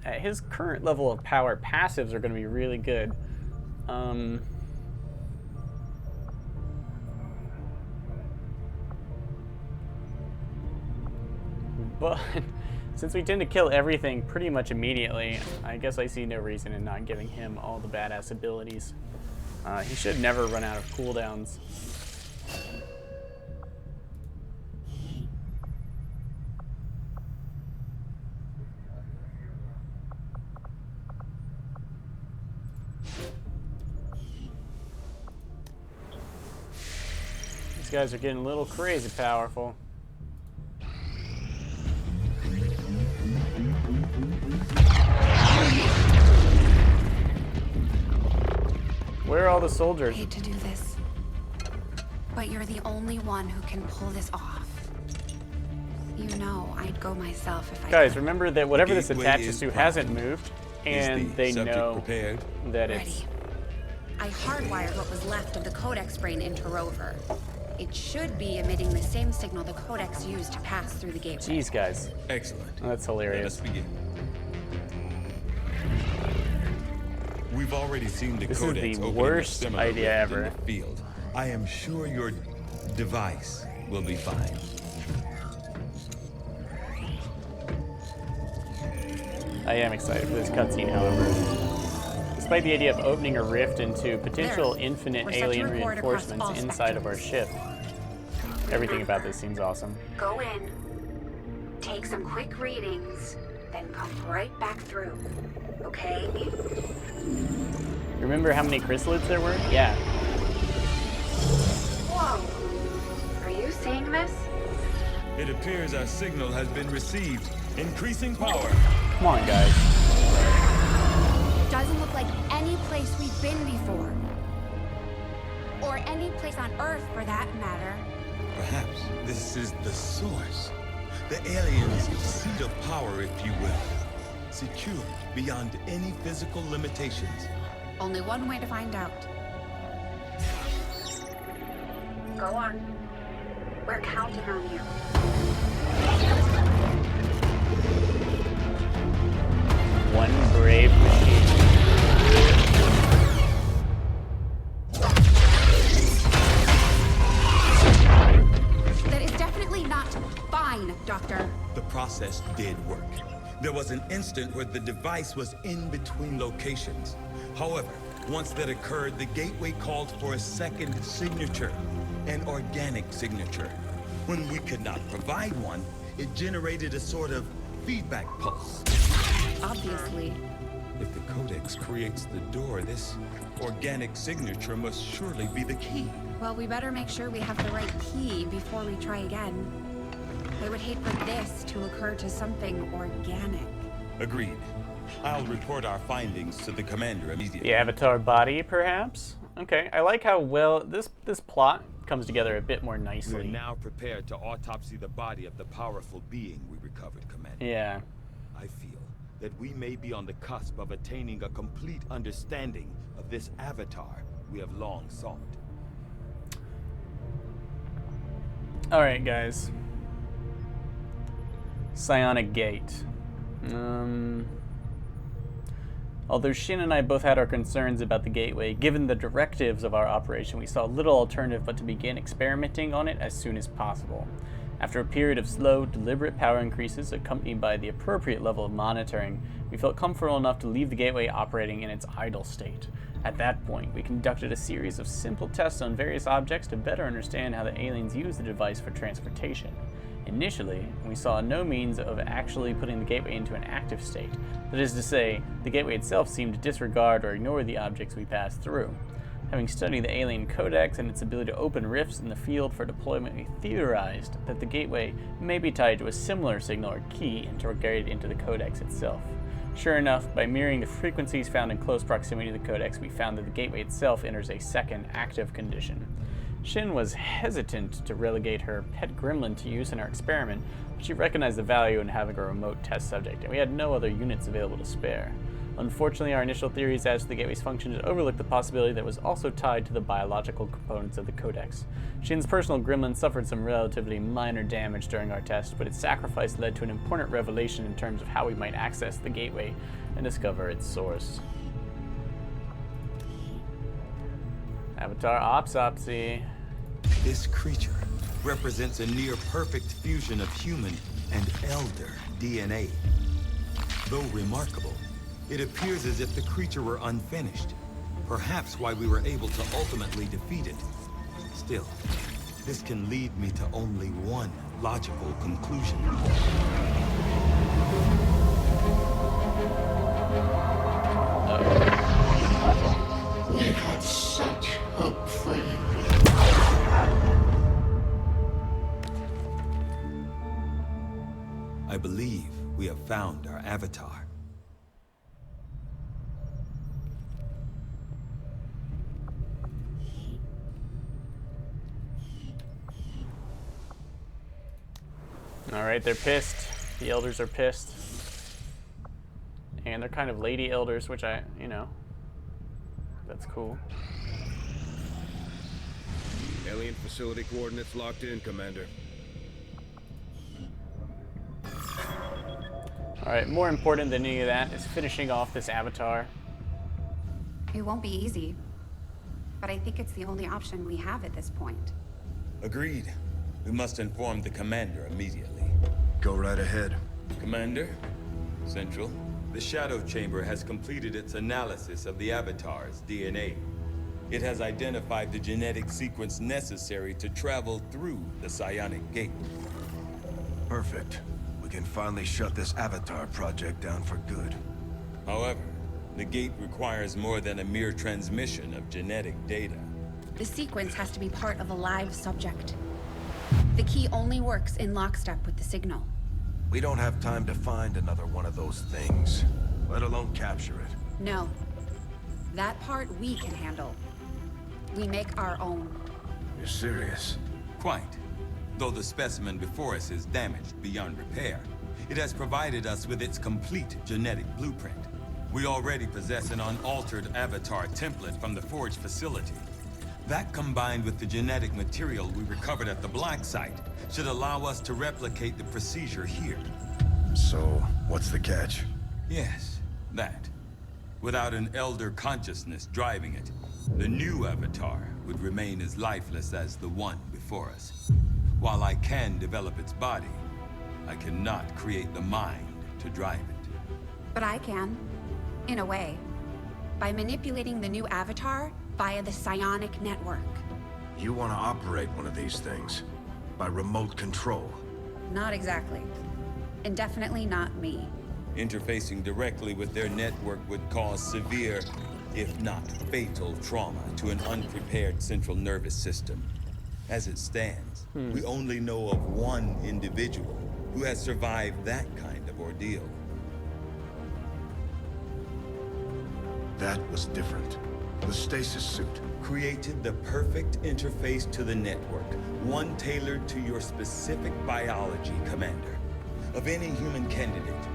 Speaker 1: at his current level of power, passives are going to be really good. But since we tend to kill everything pretty much immediately, I guess I see no reason in not giving him all the badass abilities. He should never run out of cooldowns. These guys are getting a little crazy powerful. Where are all the soldiers?
Speaker 7: I hate to do this, but you're the only one who can pull this off. You know, I'd go myself if I
Speaker 1: Guys,
Speaker 7: could.
Speaker 1: remember that whatever this
Speaker 5: Gateway
Speaker 1: attaches
Speaker 5: is
Speaker 1: to
Speaker 5: proper.
Speaker 1: hasn't moved, and they know
Speaker 5: prepared?
Speaker 1: that
Speaker 7: Ready.
Speaker 1: it's...
Speaker 7: I hardwired what was left of the Codex brain into Rover. It should be emitting the same signal the Codex used to pass through the gateway.
Speaker 1: Jeez, guys.
Speaker 5: Excellent.
Speaker 1: That's
Speaker 5: Let us
Speaker 1: hilarious.
Speaker 5: begin. We've already seen the
Speaker 1: This is
Speaker 5: Codex
Speaker 1: the
Speaker 5: opening a
Speaker 1: worst
Speaker 5: similar
Speaker 1: idea
Speaker 5: rift in
Speaker 1: ever.
Speaker 5: the field. I am sure your device will be fine.
Speaker 1: I am excited for this cutscene, however. Despite the idea of opening a rift into potential
Speaker 7: There.
Speaker 1: infinite
Speaker 7: We're set to
Speaker 1: alien
Speaker 7: record across
Speaker 1: reinforcements
Speaker 7: all
Speaker 1: inside of our
Speaker 7: spectrums.
Speaker 1: ship, everything about this seems awesome.
Speaker 7: Go in, take some quick readings, then come right back through. Okay?
Speaker 1: Remember how many chrysalids there were? Yeah.
Speaker 7: Whoa! Are you seeing this?
Speaker 5: It appears our signal has been received. Increasing power.
Speaker 1: Come on, guys.
Speaker 7: Doesn't look like any place we've been before. Or any place on Earth, for that matter.
Speaker 5: Perhaps this is the source. The aliens' seat of power, if you will. Secure beyond any physical limitations.
Speaker 7: Only one way to find out. Go on. We're counting on you.
Speaker 1: One brave machine.
Speaker 7: That is definitely not fine, Doctor.
Speaker 5: The process did work. There was an instant where the device was in between locations. However, once that occurred, the gateway called for a second signature, an organic signature. When we could not provide one, it generated a sort of feedback pulse.
Speaker 7: Obviously.
Speaker 5: If the Codex creates the door, this organic signature must surely be the key.
Speaker 7: Well, we better make sure we have the right key before we try again. I would hate for this to occur to something organic.
Speaker 5: Agreed. I'll report our findings to the commander immediately.
Speaker 1: The Avatar body, perhaps? Okay, I like how well this plot comes together a bit more
Speaker 5: We are
Speaker 1: nicely.
Speaker 5: now prepared to autopsy the body of the powerful being we recovered, Commander.
Speaker 1: Yeah.
Speaker 5: I feel that we may be on the cusp of attaining a complete understanding of this avatar we have long sought.
Speaker 1: Alright, guys. Psionic Gate. Although Shin and I both had our concerns about the gateway, given the directives of our operation, we saw little alternative but to begin experimenting on it as soon as possible. After a period of slow, deliberate power increases accompanied by the appropriate level of monitoring, we felt comfortable enough to leave the gateway operating in its idle state. At that point, we conducted a series of simple tests on various objects to better understand how the aliens use the device for transportation. Initially, we saw no means of actually putting the gateway into an active state. That is to say, the gateway itself seemed to disregard or ignore the objects we passed through. Having studied the alien codex and its ability to open rifts in the field for deployment, we theorized that the gateway may be tied to a similar signal or key integrated into the codex itself. Sure enough, by mirroring the frequencies found in close proximity to the codex, we found that the gateway itself enters a second active condition. Shin was hesitant to relegate her pet gremlin to use in our experiment, but she recognized the value in having a remote test subject, and we had no other units available to spare. Unfortunately, our initial theories as to the gateway's function had overlooked the possibility that it was also tied to the biological components of the Codex. Shin's personal gremlin suffered some relatively minor damage during our test, but its sacrifice led to an important revelation in terms of how we might access the gateway and discover its source. Avatar Opsopsy.
Speaker 5: This creature represents a near-perfect fusion of human and elder DNA. Though remarkable, it appears as if the creature were unfinished, perhaps why we were able to ultimately defeat it. Still, this can lead me to only one logical conclusion.
Speaker 9: We had such hope for you.
Speaker 5: I believe we have found our avatar.
Speaker 1: Alright, they're pissed. The elders are pissed. And they're kind of lady elders, which that's cool.
Speaker 8: Alien facility coordinates locked in, Commander.
Speaker 1: Alright, more important than any of that is finishing off this avatar.
Speaker 7: It won't be easy, but I think it's the only option we have at this point.
Speaker 5: Agreed. We must inform the commander immediately.
Speaker 3: Go right ahead.
Speaker 5: Commander, Central, the Shadow Chamber has completed its analysis of the Avatar's DNA. It has identified the genetic sequence necessary to travel through the Psionic Gate.
Speaker 3: Perfect. We can finally shut this Avatar project down for good.
Speaker 5: However, the gate requires more than a mere transmission of genetic data.
Speaker 7: The sequence has to be part of a live subject. The key only works in lockstep with the signal.
Speaker 3: We don't have time to find another one of those things, let alone capture it.
Speaker 7: No. That part we can handle. We make our own.
Speaker 3: You're serious?
Speaker 5: Quite. Though the specimen before us is damaged beyond repair, it has provided us with its complete genetic blueprint. We already possess an unaltered avatar template from the Forge facility. That, combined with the genetic material we recovered at the Black Site, should allow us to replicate the procedure here.
Speaker 3: So, what's the catch?
Speaker 5: Yes, that. Without an elder consciousness driving it, the new avatar would remain as lifeless as the one before us. While I can develop its body, I cannot create the mind to drive it.
Speaker 7: But I can, in a way, by manipulating the new avatar via the psionic network.
Speaker 3: You want to operate one of these things? By remote control?
Speaker 7: Not exactly. And definitely not me.
Speaker 5: Interfacing directly with their network would cause severe, if not fatal, trauma to an unprepared central nervous system. As it stands, we only know of one individual who has survived that kind of ordeal.
Speaker 3: That was different. The stasis suit.
Speaker 5: Created the perfect interface to the network, one tailored to your specific biology, Commander. Of any human candidate,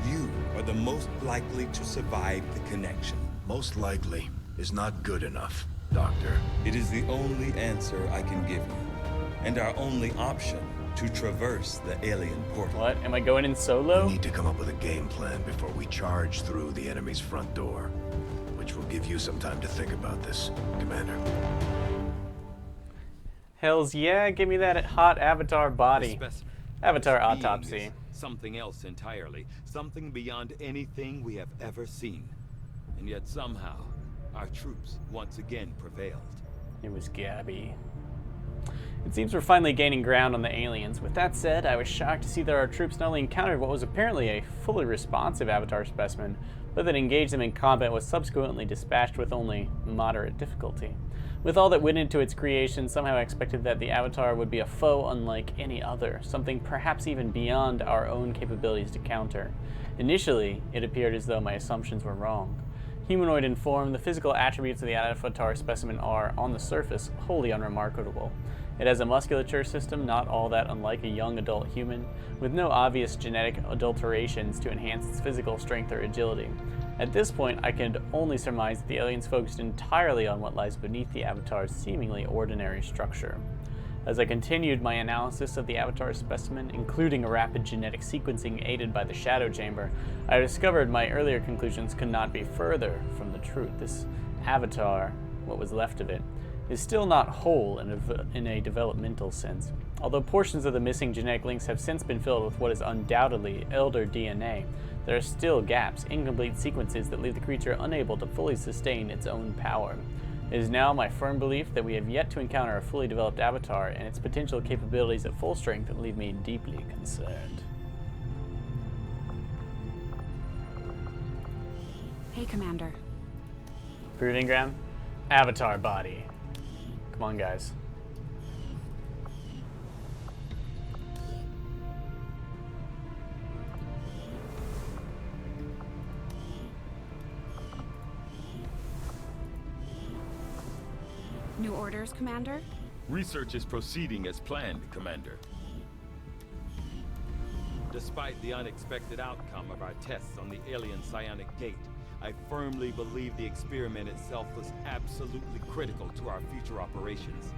Speaker 5: you are the most likely to survive the connection.
Speaker 3: Most likely is not good enough, Doctor.
Speaker 5: It is the only answer I can give you, and our only option to traverse the alien portal.
Speaker 1: What? Am I going in solo?
Speaker 3: We need to come up with a game plan before we charge through the enemy's front door. Which will give you some time to think about this, Commander.
Speaker 1: Hells yeah, give me that hot avatar body. Avatar autopsy.
Speaker 5: Something else entirely. Something beyond anything we have ever seen. And yet somehow, our troops once again prevailed.
Speaker 1: It was Gabby. It seems we're finally gaining ground on the aliens. With that said, I was shocked to see that our troops not only encountered what was apparently a fully responsive avatar specimen, but that engaged them in combat was subsequently dispatched with only moderate difficulty. With all that went into its creation, somehow I expected that the avatar would be a foe unlike any other, something perhaps even beyond our own capabilities to counter. Initially, it appeared as though my assumptions were wrong. Humanoid in form, the physical attributes of the avatar specimen are, on the surface, wholly unremarkable. It has a musculature system not all that unlike a young adult human, with no obvious genetic adulterations to enhance its physical strength or agility. At this point, I can only surmise that the aliens focused entirely on what lies beneath the Avatar's seemingly ordinary structure. As I continued my analysis of the Avatar specimen, including a rapid genetic sequencing aided by the Shadow Chamber, I discovered my earlier conclusions could not be further from the truth. This Avatar, what was left of it, is still not whole in a developmental sense. Although portions of the missing genetic links have since been filled with what is undoubtedly elder DNA, there are still gaps, incomplete sequences that leave the creature unable to fully sustain its own power. It is now my firm belief that we have yet to encounter a fully developed Avatar and its potential capabilities at full strength that leave me deeply concerned.
Speaker 7: Hey, Commander.
Speaker 1: Proving ground? Avatar body. Come on, guys.
Speaker 7: New orders, Commander?
Speaker 5: Research is proceeding as planned, Commander. Despite the unexpected outcome of our tests on the alien psionic gate, I firmly believe the experiment itself was absolutely critical to our future operations.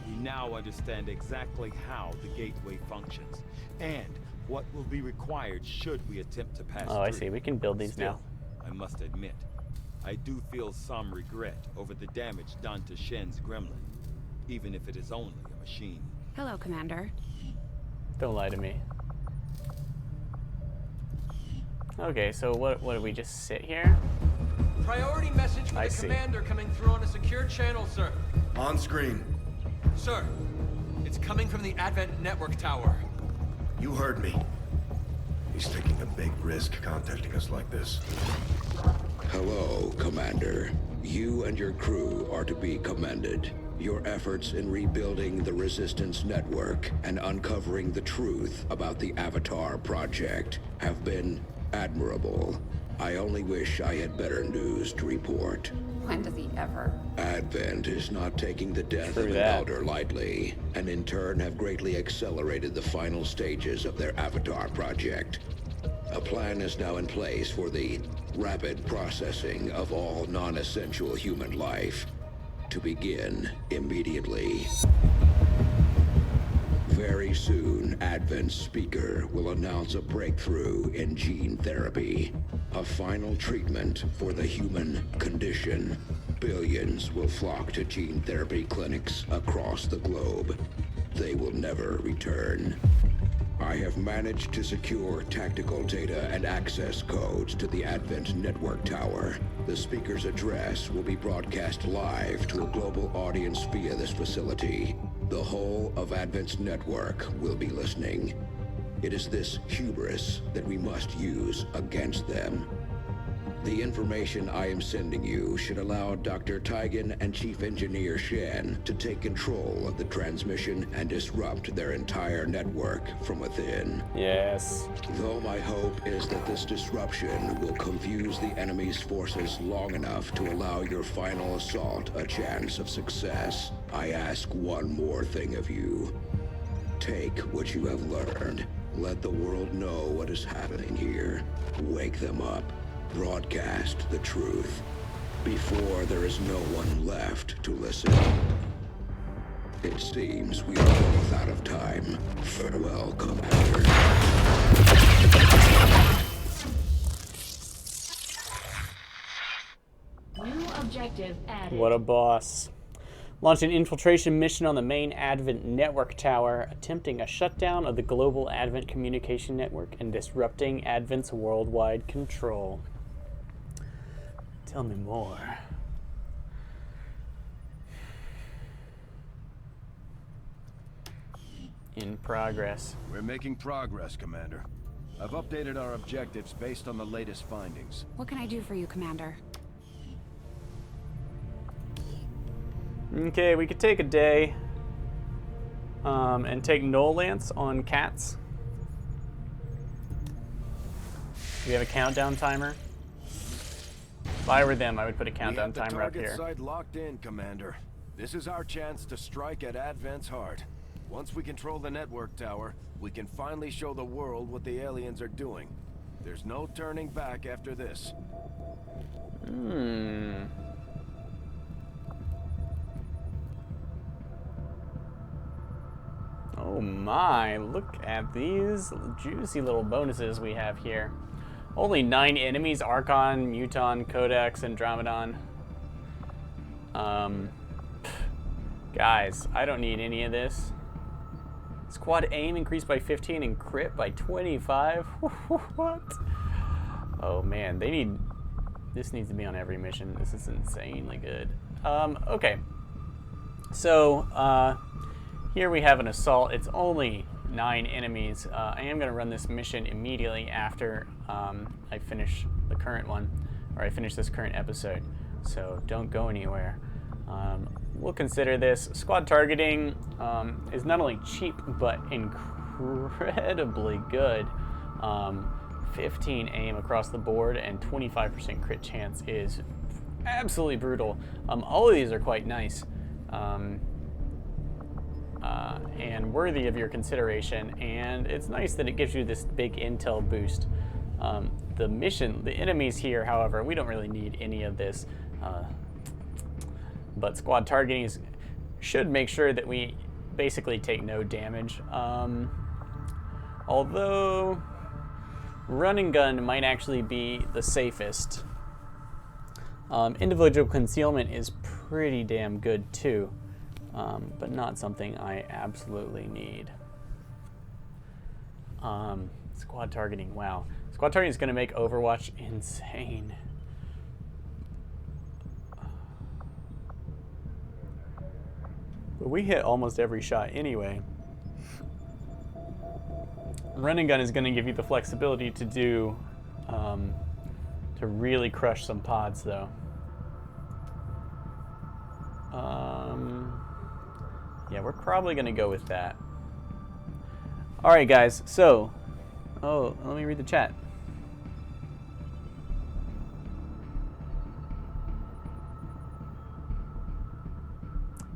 Speaker 5: We now understand exactly how the gateway functions, and what will be required should we attempt to pass through.
Speaker 1: Oh, I see. We can build these now.
Speaker 5: I must admit, I do feel some regret over the damage done to Shen's gremlin, even if it is only a machine.
Speaker 7: Hello, Commander.
Speaker 1: Don't lie to me. Okay, so what do we just sit here?
Speaker 10: Priority message for the commander coming through on a secure channel, sir.
Speaker 3: On screen.
Speaker 10: Sir, it's coming from the Advent Network Tower.
Speaker 3: You heard me. He's taking a big risk contacting us like this.
Speaker 4: Hello, Commander. You and your crew are to be commended. Your efforts in rebuilding the Resistance Network and uncovering the truth about the Avatar Project have been admirable. I only wish I had better news to report.
Speaker 7: When does he ever?
Speaker 4: Advent is not taking the death of an elder lightly, and in turn have greatly accelerated the final stages of their Avatar Project. A plan is now in place for the rapid processing of all non-essential human life, to begin immediately. Very soon, Advent's speaker will announce a breakthrough in gene therapy, a final treatment for the human condition. Billions will flock to gene therapy clinics across the globe. They will never return. I have managed to secure tactical data and access codes to the Advent Network Tower. The speaker's address will be broadcast live to a global audience via this facility. The whole of Advent's network will be listening. It is this hubris that we must use against them. The information I am sending you should allow Dr. Taigen and Chief Engineer Shen to take control of the transmission and disrupt their entire network from within.
Speaker 1: Yes.
Speaker 4: Though my hope is that this disruption will confuse the enemy's forces long enough to allow your final assault a chance of success, I ask one more thing of you. Take what you have learned. Let the world know what is happening here. Wake them up. Broadcast the truth before there is no one left to listen. It seems we are both out of time. Farewell, Commander.
Speaker 2: New objective added.
Speaker 1: What a boss. Launch an infiltration mission on the main Advent Network Tower, attempting a shutdown of the global Advent communication network and disrupting Advent's worldwide control. Tell me more. In progress.
Speaker 8: We're making progress, Commander. I've updated our objectives based on the latest findings.
Speaker 7: What can I do for you, Commander?
Speaker 1: Okay, we could take a day and take Null Lance on cats. Do we have a countdown timer? If I were them, I would put a countdown timer up here.
Speaker 3: We have the target site locked in, Commander. This is our chance to strike at Advent's heart. Once we control the network tower, we can finally show the world what the aliens are doing.
Speaker 8: There's no turning back after this.
Speaker 1: Oh my, look at these juicy little bonuses we have here. Only 9 enemies, Archon, Muton, Codex, Andromedon. Guys, I don't need any of this. Squad aim increased by 15 and crit by 25. What? Oh man, this needs to be on every mission. This is insanely good. Okay. So, here we have an assault. It's only 9 enemies. I am going to run this mission immediately after I finish the current one, or I finish this current episode. So don't go anywhere. We'll consider this. Squad targeting is not only cheap, but incredibly good. 15 aim across the board and 25% crit chance is absolutely brutal. All of these are quite nice. And worthy of your consideration, and it's nice that it gives you this big intel boost. The enemies here, however, we don't really need any of this, but squad targeting should make sure that we basically take no damage. Although run and gun might actually be the safest. Individual concealment is pretty damn good too. But not something I absolutely need. Squad targeting, wow. Squad targeting is going to make Overwatch insane. But we hit almost every shot anyway. Run and gun is going to give you the flexibility to do, to really crush some pods though. Yeah, we're probably going to go with that. All right, guys. So, let me read the chat.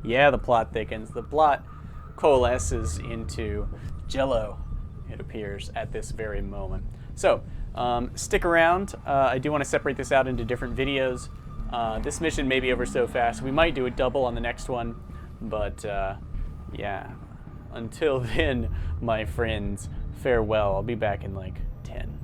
Speaker 1: Yeah, the plot thickens. The plot coalesces into Jello, it appears, at this very moment. So, stick around. I do want to separate this out into different videos. This mission may be over so fast. We might do a double on the next one. But, yeah, until then, my friends, farewell. I'll be back in like 10.